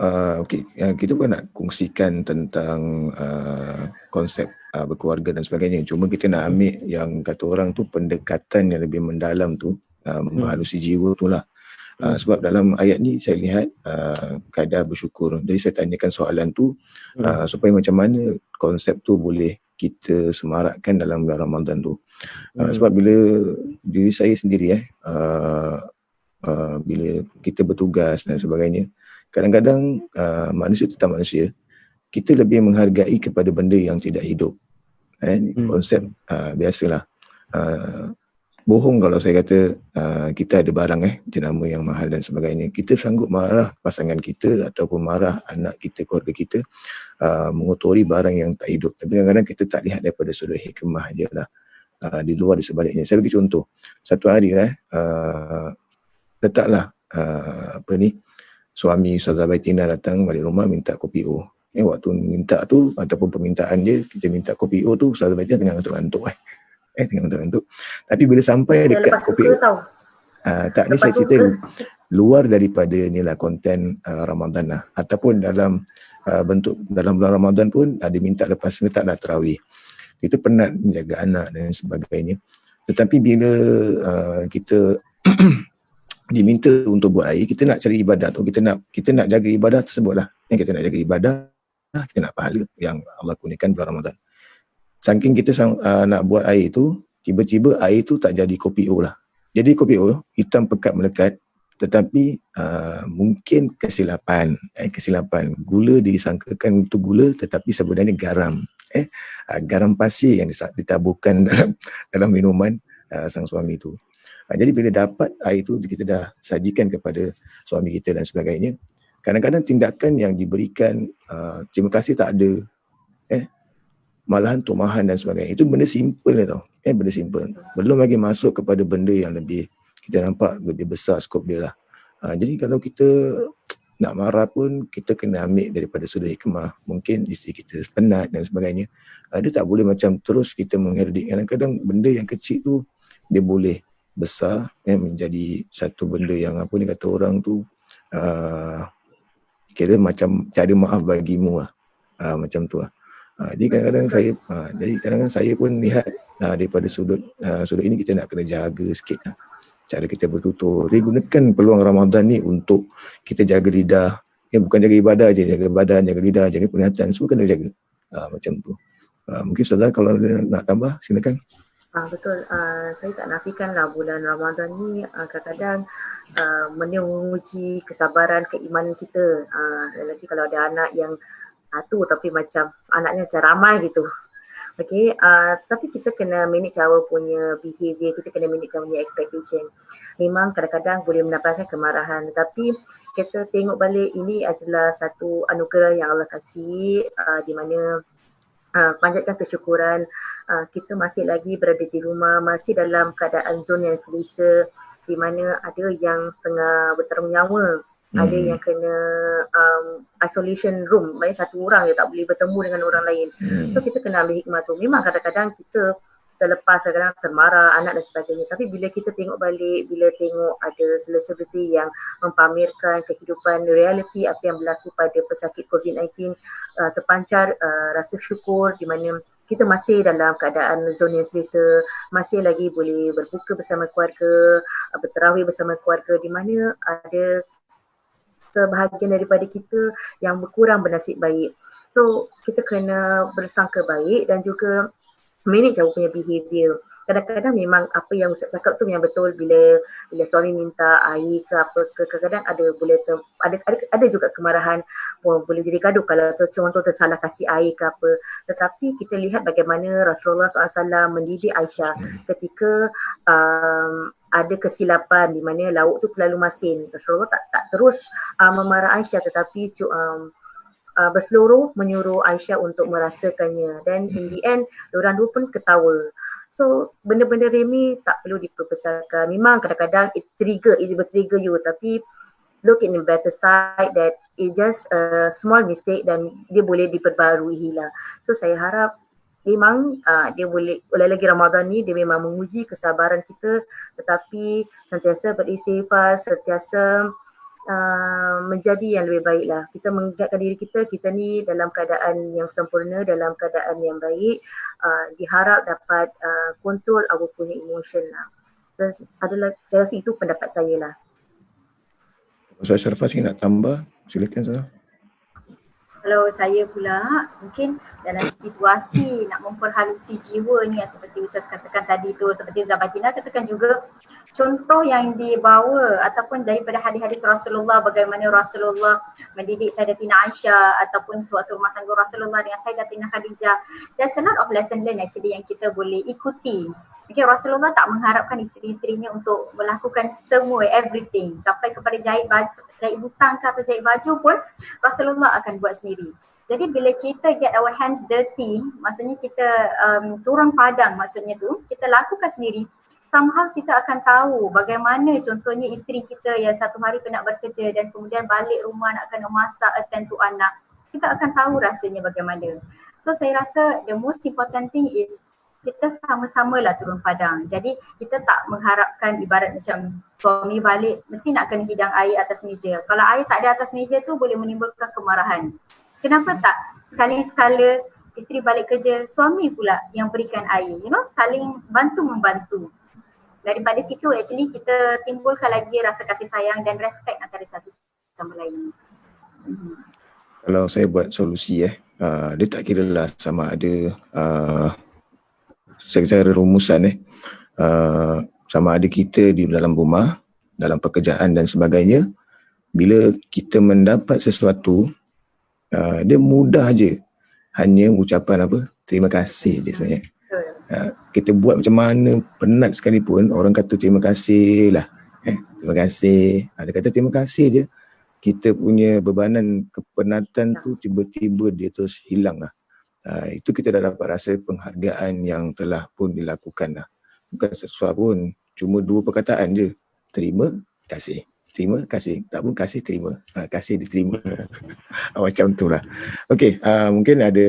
kita pun nak kongsikan tentang konsep berkeluarga dan sebagainya. Cuma kita nak ambil yang kata orang tu pendekatan yang lebih mendalam tu, menghalusi jiwa tu lah. Sebab dalam ayat ni saya lihat kadar bersyukur. Jadi saya tanyakan soalan tu supaya macam mana konsep tu boleh kita semarakkan dalam bulan Ramadan tu. Sebab bila diri saya sendiri bila kita bertugas dan sebagainya, kadang-kadang manusia tetap manusia, kita lebih menghargai kepada benda yang tidak hidup. Konsep biasalah. Bohong kalau saya kata kita ada barang jenama yang mahal dan sebagainya. Kita sanggup marah pasangan kita ataupun marah anak kita, keluarga kita, mengotori barang yang tak hidup. Tapi kadang-kadang kita tak lihat daripada sudut hikmah je lah, di luar di sebaliknya. Saya bagi contoh. Satu hari letaklah suami Ustazah Baitina datang balik rumah minta kopi O. Waktu minta tu ataupun permintaan dia, kita minta kopi O tu, Ustazah Baitina tengah ngantuk-ngantuk. Tengah ngantuk-ngantuk. Tapi bila sampai dekat kopi O, tak, ni saya cerita luar daripada inilah konten Ramadan lah. Ataupun dalam bentuk dalam bulan Ramadan pun ada minta lepas letaklah tarawih. Kita penat menjaga anak dan sebagainya. Tetapi bila kita diminta untuk buat air, kita nak cari ibadah tu, kita nak jaga ibadah tersebut lah. Kita nak jaga ibadah, kita nak pahala yang Allah kurniakan bulan Ramadan. Saking kita nak buat air tu, tiba-tiba air tu tak jadi kopi O lah. Jadi kopi O, hitam pekat melekat, tetapi mungkin kesilapan. Gula disangkakan itu gula, tetapi sebenarnya garam. Garam pasir yang ditaburkan dalam minuman sang suami tu. Jadi bila dapat air tu, kita dah sajikan kepada suami kita dan sebagainya. Kadang-kadang tindakan yang diberikan, terima kasih tak ada, malahan tomahan dan sebagainya. Itu benda simple tau. Benda simple. Belum lagi masuk kepada benda yang lebih, kita nampak lebih besar skop dia lah. Jadi kalau kita nak marah pun, kita kena ambil daripada sudut hikmah. Mungkin isteri kita penat dan sebagainya. Dia tak boleh macam terus kita mengherdik. Kadang-kadang benda yang kecil tu, dia boleh besar, menjadi satu benda yang apa ni kata orang tu, kira macam cara maaf bagimu lah. Macam tu lah. Jadi kadang-kadang saya pun lihat daripada sudut ini, kita nak kena jaga sikit lah cara kita bertutur. Jadi gunakan peluang Ramadan ni untuk kita jaga lidah. Bukan jaga ibadah je, jaga badan, jaga lidah, jaga penglihatan, semua kena jaga. Macam tu. Mungkin Ustazah kalau nak tambah, silakan. Betul, saya tak nafikan lah bulan Ramadan ni kadang-kadang menguji kesabaran, keimanan kita. Lagi kalau ada anak yang tu tapi macam anaknya macam ramai gitu. Okay, tapi kita kena manage our punya behavior, kita kena manage our punya expectation. Memang kadang-kadang boleh mendapatkan kemarahan, tapi kita tengok balik ini adalah satu anugerah yang Allah kasih, di mana panjatkan kesyukuran kita masih lagi berada di rumah, masih dalam keadaan zon yang selesa, di mana ada yang setengah bertarung nyawa, ada yang kena isolation room, maknanya satu orang je tak boleh bertemu dengan orang lain. So kita kena ambil hikmah tu. Memang kadang-kadang kita terlepas, kadang-kadang termarah anak dan sebagainya, tapi bila kita tengok balik, bila tengok ada selebriti yang mempamerkan kehidupan realiti apa yang berlaku pada pesakit COVID-19, terpancar rasa syukur di mana kita masih dalam keadaan zon yang selesa, masih lagi boleh berbuka bersama keluarga, berterawih bersama keluarga, di mana ada sebahagian daripada kita yang berkurang bernasib baik. So kita kena bersangka baik dan juga manage our punya behaviour. Kadang-kadang memang apa yang Ustaz cakap tu memang betul, bila suami minta air ke apa ke, kadang-kadang ada juga kemarahan, boleh jadi gaduh kalau contoh tersalah kasih air ke apa. Tetapi kita lihat bagaimana Rasulullah SAW mendidik Aisyah ketika ada kesilapan di mana lauk tu terlalu masin. Rasulullah tak terus memarah Aisyah, tetapi berseluruh menyuruh Aisyah untuk merasakannya, dan in the end diorang dua pun ketawa. So benda-benda remeh tak perlu diperbesarkan. Memang kadang-kadang it will trigger you, tapi look in the better side that it just a small mistake dan dia boleh diperbarui lah. So saya harap memang dia boleh, lagi Ramadan ni dia memang menguji kesabaran kita, tetapi sentiasa beristighfar, sentiasa menjadi yang lebih baik lah. Kita mengingatkan diri kita ni dalam keadaan yang sempurna, dalam keadaan yang baik, diharap dapat kontrol our punya emotion lah. Terus saya rasa itu pendapat saya lah. Ustaz Sharafah nak tambah, silakan Ustaz. Kalau saya pula, mungkin dalam situasi nak memperhalusi jiwa ni yang seperti Ustaz katakan tadi tu, seperti Ustaz Batina katakan juga, contoh yang dibawa ataupun daripada hadis-hadis Rasulullah, bagaimana Rasulullah mendidik Sayyidatina Aisyah ataupun suatu rumah tangga Rasulullah dengan Sayyidatina Khadijah. There's a lot of lesson learned actually yang kita boleh ikuti. Mungkin Rasulullah tak mengharapkan isteri-isterinya untuk melakukan semua, everything, sampai kepada jahit baju, jahit butang ke atau jahit baju pun Rasulullah akan buat sendiri. Jadi bila kita get our hands dirty, maksudnya kita turun padang, maksudnya tu kita lakukan sendiri, somehow kita akan tahu bagaimana contohnya isteri kita yang satu hari penat bekerja dan kemudian balik rumah nak kena masak, attend to anak, kita akan tahu rasanya bagaimana. So saya rasa the most important thing is kita sama-samalah turun padang. Jadi kita tak mengharapkan ibarat macam suami balik mesti nak kena hidang air atas meja. Kalau air tak ada atas meja tu boleh menimbulkan kemarahan. Kenapa tak sekali-sekala isteri balik kerja, suami pula yang berikan air, saling bantu-membantu. Daripada situ actually kita timbulkan lagi rasa kasih sayang dan respect antara satu sama lain. Kalau saya buat solusi dia tak kira lah sama ada secara rumusan sama ada kita di dalam rumah, dalam pekerjaan dan sebagainya, bila kita mendapat sesuatu dia mudah je hanya ucapan terima kasih je sebenarnya. Kita buat macam mana penat sekalipun, orang kata terima kasih lah, terima kasih, ada kata terima kasih je, kita punya bebanan kepenatan tu tiba-tiba dia terus hilang lah. Itu kita dah dapat rasa penghargaan yang telah pun dilakukan lah. Bukan sesuatu pun, cuma dua perkataan je, terima kasih, terima kasih, tak pun kasih terima, kasih diterima. Macam tu lah. Okey, mungkin ada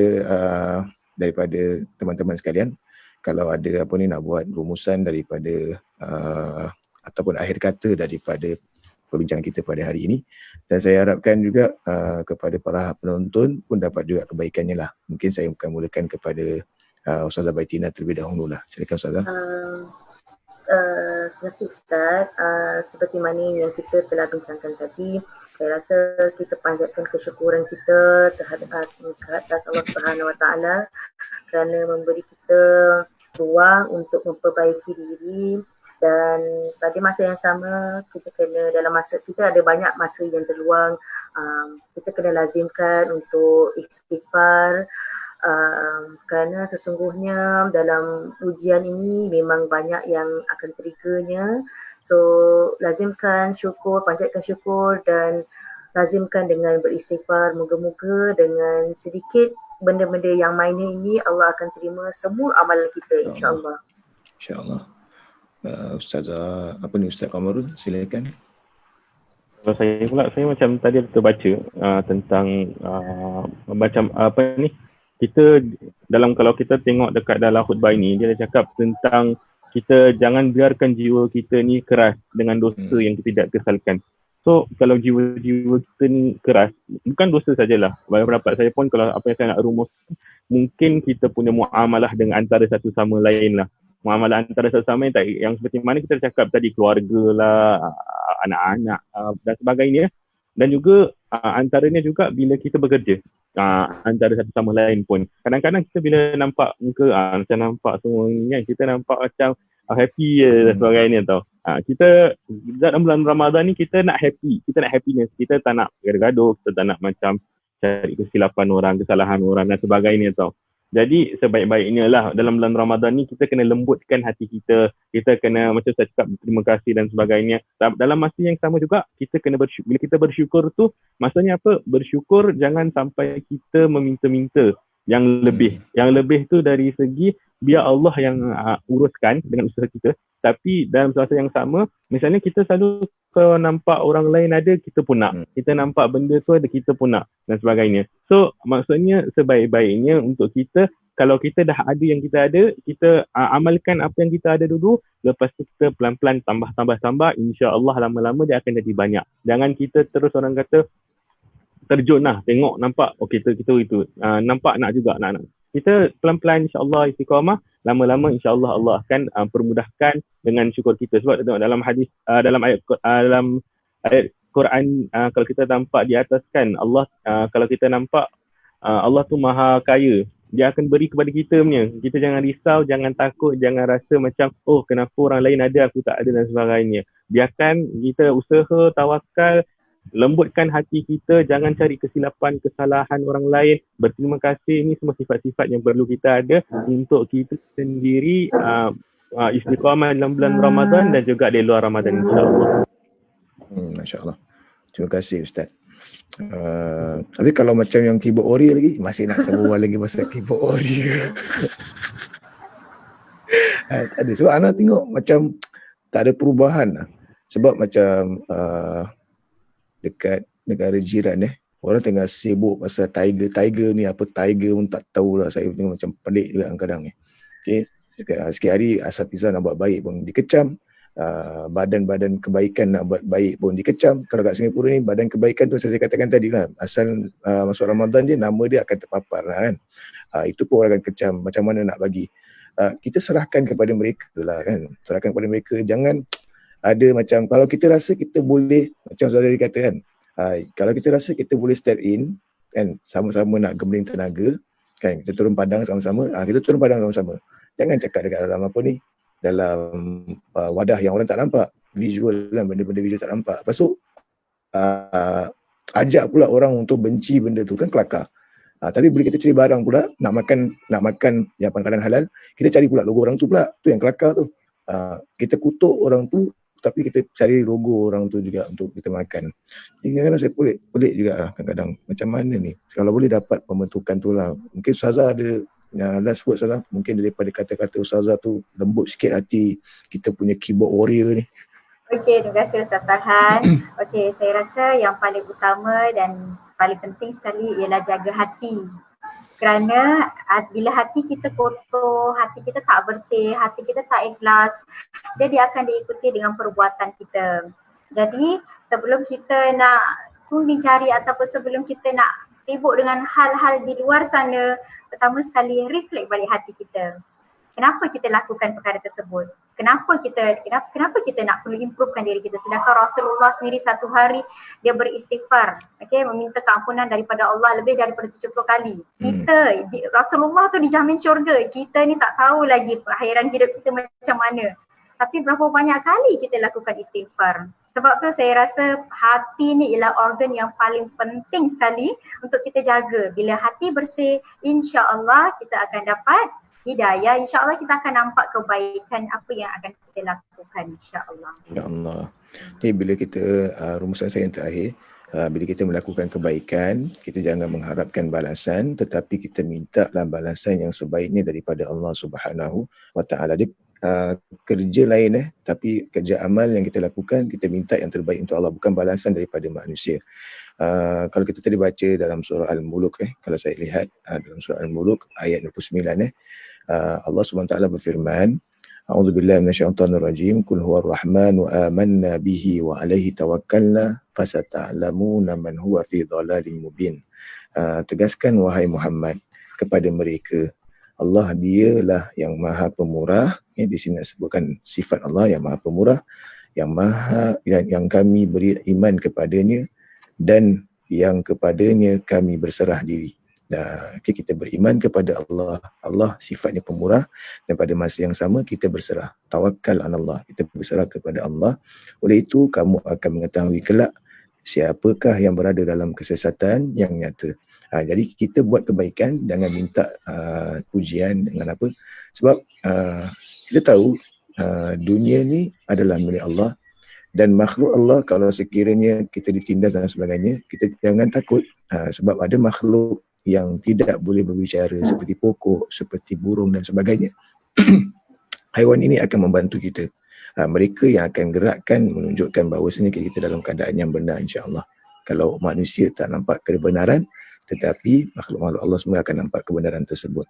daripada teman-teman sekalian, kalau ada nak buat rumusan daripada ataupun akhir kata daripada perbincangan kita pada hari ini, dan saya harapkan juga kepada para penonton pun dapat juga kebaikannya lah. Mungkin saya akan mulakan kepada Ustazah Baitina terlebih dahulu lah. Silakan Ustazah. Terima kasih Ustaz. Seperti mana yang kita telah bincangkan tadi, saya rasa kita panjatkan kesyukuran kita terhadap atas Allah Subhanahu Wa Taala kerana memberi kita ruang untuk memperbaiki diri, dan pada masa yang sama kita kena, dalam masa kita ada banyak masa yang terluang, kita kena lazimkan untuk istighfar, kerana sesungguhnya dalam ujian ini memang banyak yang akan triggernya. So lazimkan syukur, panjatkan syukur dan lazimkan dengan beristighfar. Moga-moga dengan sedikit benda-benda yang minor ini Allah akan terima semua amalan kita insya-Allah. InsyaAllah. Ustazah, apa ni Ustaz Kamarul, silakan. Kalau saya pula, saya macam tadi terbaca tentang macam apa ni, kita dalam, kalau kita tengok dekat dalam khutbah ini, dia cakap tentang kita jangan biarkan jiwa kita ni keras dengan dosa yang kita tidak kesalkan. So kalau jiwa-jiwa kita ni keras, bukan dosa sajalah. Bagi pendapat saya pun, kalau apa yang saya nak rumus, mungkin kita punya muamalah dengan antara satu sama lain lah. Muamalah antara satu sama lain, yang seperti mana kita cakap tadi, keluarga lah, anak-anak dan sebagainya. Dan juga antaranya juga bila kita bekerja antara satu sama lain pun. Kadang-kadang kita bila nampak muka, macam nampak semua ni kan, kita nampak macam happy dan sebagainya tau. Kita dalam bulan Ramadan ni kita nak happy, kita nak happiness, kita tak nak gaduh-gaduh, kita tak nak macam cari kesilapan orang, kesalahan orang dan sebagainya tau. Jadi sebaik-baiknya lah dalam bulan Ramadan ni kita kena lembutkan hati kita, kita kena macam saya cakap terima kasih dan sebagainya. Dalam masa yang sama juga kita kena bersyukur. Bila kita bersyukur tu maksudnya apa? Bersyukur jangan sampai kita meminta-minta yang lebih. Yang lebih tu dari segi biar Allah yang uruskan dengan usaha kita. Tapi dalam masa yang sama, misalnya kita selalu kalau nampak orang lain ada, kita pun nak. Kita nampak benda tu ada, kita pun nak dan sebagainya. So maksudnya sebaik-baiknya untuk kita, kalau kita dah ada yang kita ada, kita amalkan apa yang kita ada dulu, lepas tu kita pelan-pelan tambah, insya-Allah lama-lama dia akan jadi banyak. Jangan kita terus orang kata terjun lah, tengok nampak okey kita itu nampak nak juga nak. Kita pelan-pelan insya-Allah istiqamah, lama-lama insya-Allah Allah akan permudahkan dengan syukur kita. Sebab tengok dalam hadis dalam ayat Quran, kalau kita nampak di atas kan Allah, kalau kita nampak Allah tu maha kaya, dia akan beri kepada kita punya. Kita jangan risau, jangan takut, jangan rasa macam oh kenapa orang lain ada aku tak ada dan sebagainya. Biarkan kita usaha, tawakal, lembutkan hati kita, jangan cari kesilapan, kesalahan orang lain. Berterima kasih, ini semua sifat-sifat yang perlu kita ada untuk kita sendiri istiqamah dalam bulan Ramadan dan juga di luar Ramadan insya-Allah. Masya-Allah. Terima kasih Ustaz. Tapi kalau macam yang keyboard warrior lagi, masih nak sambung lagi pasal keyboard warrior. Ada sebab Ana tengok macam tak ada perubahan lah. Sebab macam dekat negara jiran orang tengah sibuk pasal tiger ni, apa tiger pun tak tahulah. Saya tengok macam pelik juga kadang-kadang okey, sikit hari asatizah nak buat baik pun dikecam, badan-badan kebaikan nak buat baik pun dikecam. Kalau kat Singapura ni badan kebaikan tu saya katakan tadi lah, asal masuk Ramadan je nama dia akan terpapar lah kan. Itu pun orang akan kecam, macam mana nak bagi. Kita serahkan kepada mereka lah kan, serahkan kepada mereka. Jangan ada macam, kalau kita rasa kita boleh, macam saudara tadi kata kan, kalau kita rasa kita boleh step in kan, sama-sama nak gembling tenaga kan, kita turun padang sama-sama, kita turun padang sama-sama. Jangan cakap dekat dalam apa ni, dalam wadah yang orang tak nampak, visual kan, benda-benda visual tak nampak. Lepas tu ajak pula orang untuk benci benda tu kan, kelakar. Tapi bila kita cari barang pula, nak makan yang makanan halal, kita cari pula logo orang tu pula, tu yang kelakar tu. Kita kutuk orang tu, tapi kita cari logo orang tu juga untuk kita makan. Kadang-kadang saya pelik juga lah kadang-kadang. Macam mana ni? Kalau boleh dapat pembentukan tu lah. Mungkin Ustazah ada yang last word Ustazah. Mungkin daripada kata-kata Ustazah tu lembut sikit hati kita punya keyboard warrior ni. Okey, terima kasih Ustaz Farhan. Okey, saya rasa yang paling utama dan paling penting sekali ialah jaga hati. Kerana bila hati kita kotor, hati kita tak bersih, hati kita tak ikhlas, dia akan diikuti dengan perbuatan kita. Jadi sebelum kita nak tundi jari ataupun sebelum kita nak sibuk dengan hal-hal di luar sana, pertama sekali reflect balik hati kita. Kenapa kita lakukan perkara tersebut? Kenapa kita nak perlu improvekan diri kita? Sedangkan Rasulullah sendiri satu hari dia beristighfar, meminta keampunan daripada Allah lebih daripada 70 kali. Rasulullah tu dijamin syurga. Kita ni tak tahu lagi akhiran hidup kita macam mana. Tapi berapa banyak kali kita lakukan istighfar. Sebab tu saya rasa hati ni ialah organ yang paling penting sekali untuk kita jaga. Bila hati bersih, insya-Allah kita akan dapat hidayah, insya-Allah kita akan nampak kebaikan apa yang akan kita lakukan, insya-Allah. Ya Allah. Jadi bila kita, rumusan saya yang terakhir, bila kita melakukan kebaikan, kita jangan mengharapkan balasan, tetapi kita mintalah balasan yang sebaiknya daripada Allah Subhanahu wa Ta'ala. Dia kerja lain tapi kerja amal yang kita lakukan, kita minta yang terbaik untuk Allah, bukan balasan daripada manusia. Kalau kita tadi baca dalam surah Al-Muluk, kalau saya lihat dalam surah Al-Muluk ayat 29, Allah Subhanahu wa Ta'ala berfirman, A'udzubillahi minasyaitonirrajim. Qul huwar rahman wa amanna bihi wa alaihi tawakkalna fasata'lamuna man huwa fi dhalalin mubin. Tegaskan wahai Muhammad kepada mereka, Allah dialah yang Maha Pemurah. Di sini disebutkan sifat Allah yang Maha Pemurah, yang kami beri iman kepadanya dan yang kepadanya kami berserah diri. Kita beriman kepada Allah, Allah sifatnya pemurah, dan pada masa yang sama kita berserah, tawakal an Allah, kita berserah kepada Allah. Oleh itu kamu akan mengetahui kelak siapakah yang berada dalam kesesatan yang nyata. Jadi kita buat kebaikan, jangan minta pujian dengan apa, sebab kita tahu dunia ni adalah milik Allah, dan makhluk Allah kalau sekiranya kita ditindas dan sebagainya, kita jangan takut, sebab ada makhluk yang tidak boleh berbicara seperti pokok, seperti burung dan sebagainya. Haiwan ini akan membantu kita. Mereka yang akan gerakkan menunjukkan bahawasanya kita dalam keadaan yang benar, insya-Allah. Kalau manusia tak nampak kebenaran, tetapi makhluk-makhluk Allah semua akan nampak kebenaran tersebut.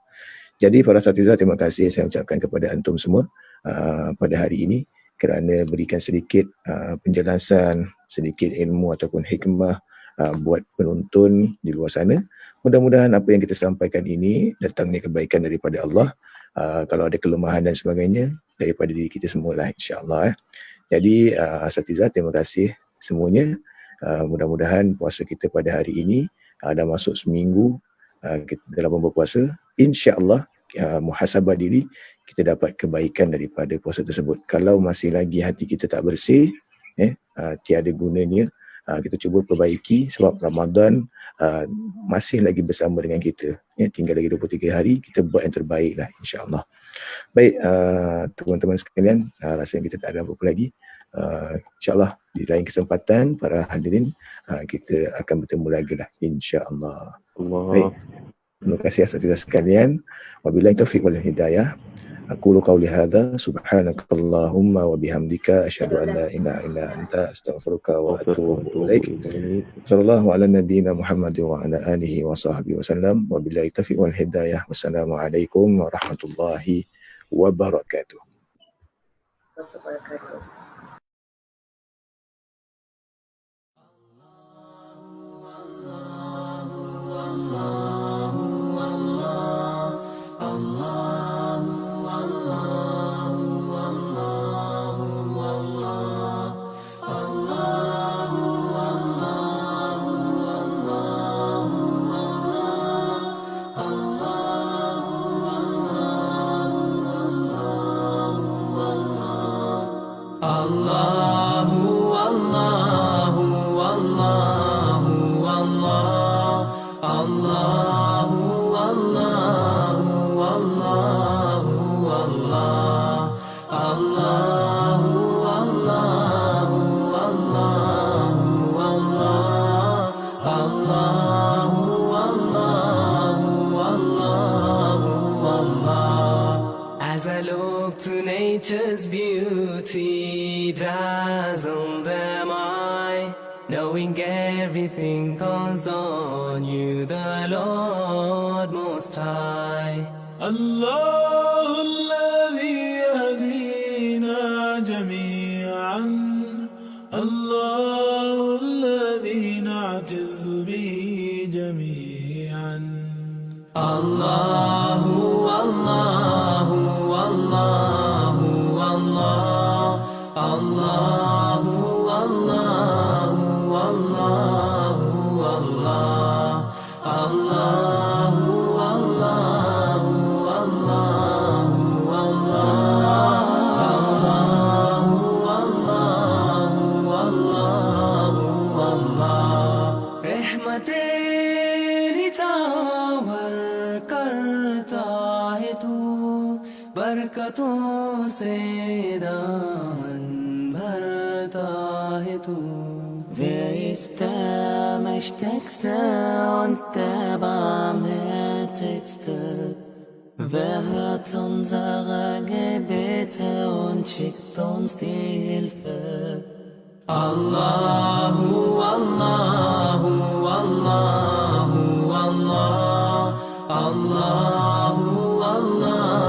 Jadi para asatizah, terima kasih saya ucapkan kepada antum semua pada hari ini kerana berikan sedikit penjelasan, sedikit ilmu ataupun hikmah buat penonton di luar sana. Mudah-mudahan apa yang kita sampaikan ini datangnya kebaikan daripada Allah. Kalau ada kelemahan dan sebagainya, daripada diri kita semualah, insya-Allah. Jadi asatizah, terima kasih semuanya. Mudah-mudahan puasa kita pada hari ini dah masuk seminggu kita dalam berpuasa. Insya-Allah muhasabah diri, kita dapat kebaikan daripada puasa tersebut. Kalau masih lagi hati kita tak bersih, tiada gunanya, kita cuba perbaiki, sebab Ramadan masih lagi bersama dengan kita. Tinggal lagi 23 hari, kita buat yang terbaik lah, insya-Allah. Baik, teman-teman sekalian, rasanya kita tak ada apa-apa lagi. InsyaAllah di lain kesempatan para hadirin kita akan bertemu lagi lah, insya-Allah. Baik, terima kasih asatizah sekalian. Wabillahi taufiq wal hidayah. Aqulu qawli hadza subhanakallahumma wa bihamdika asyhadu an la ilaha illa anta astaghfiruka wa atubu ilaik. Sallallahu ala nabiyyina Muhammadin wa ala alihi wa sahbihi wasallam. Wabillahi taufiq wal hidayah. Wassalamualaikum warahmatullahi wabarakatuh. As I look to nature's beauty, dazzled am I, knowing everything calls on you, the Lord Most High. الله الذي يهدينا جميعا، الله الذي نعتز به جميعا. الله الله الله الله الله الله الله الله الله रहमतें निछावर करता है तू बरकतों से दामन भरता है तू وعشت ما اشتقت وانت بعملتكst Wer hört unsere Gebete und schickt uns die Hilfe? Allahu, Allahu, Allahu, Allah, Allahu, Allahu,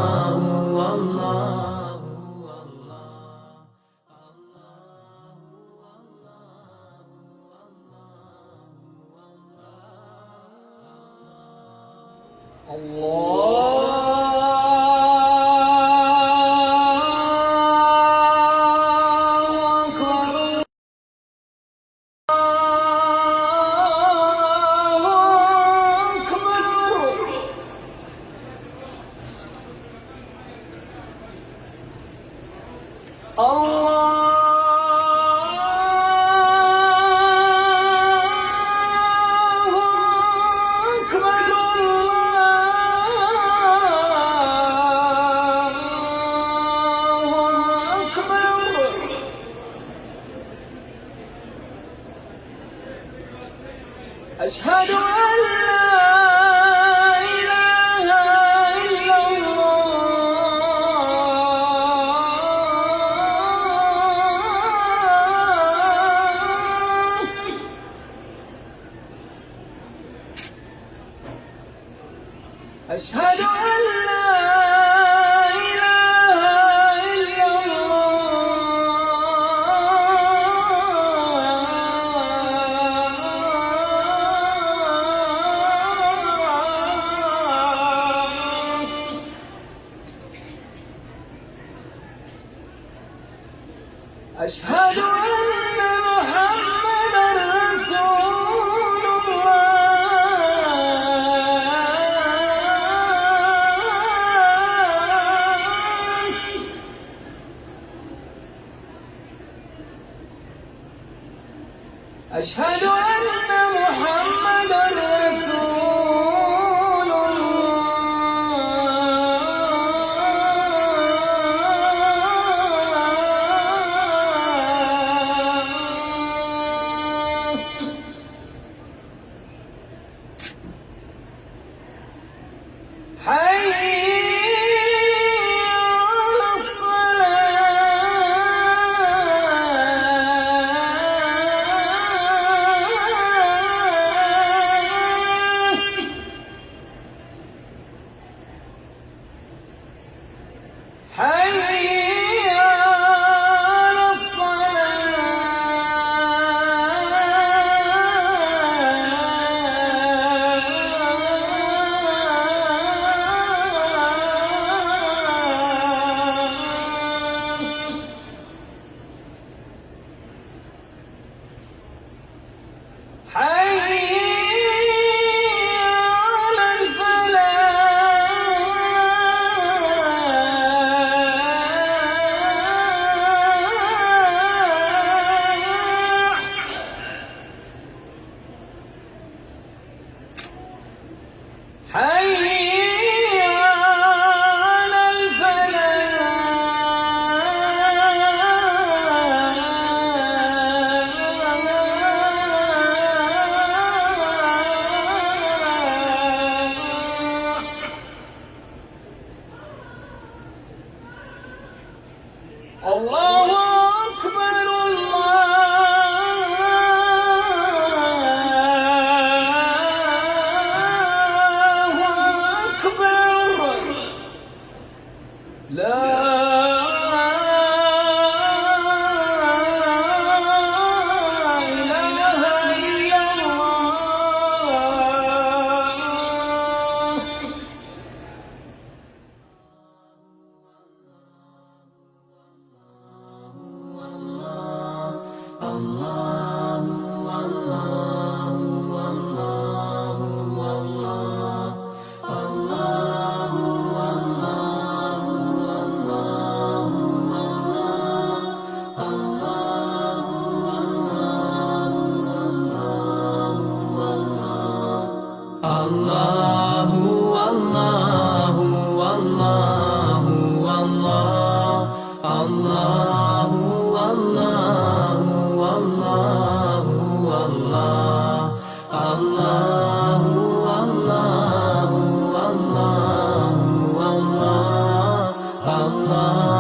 أشهد أن لا إله إلا الله أشهد أن لا إله إلا الله أشهد أن محمدا رسول الله أشهد أن محمدا رسول الله حي على الصلاة Allahu Allahu Allahu Allah Allah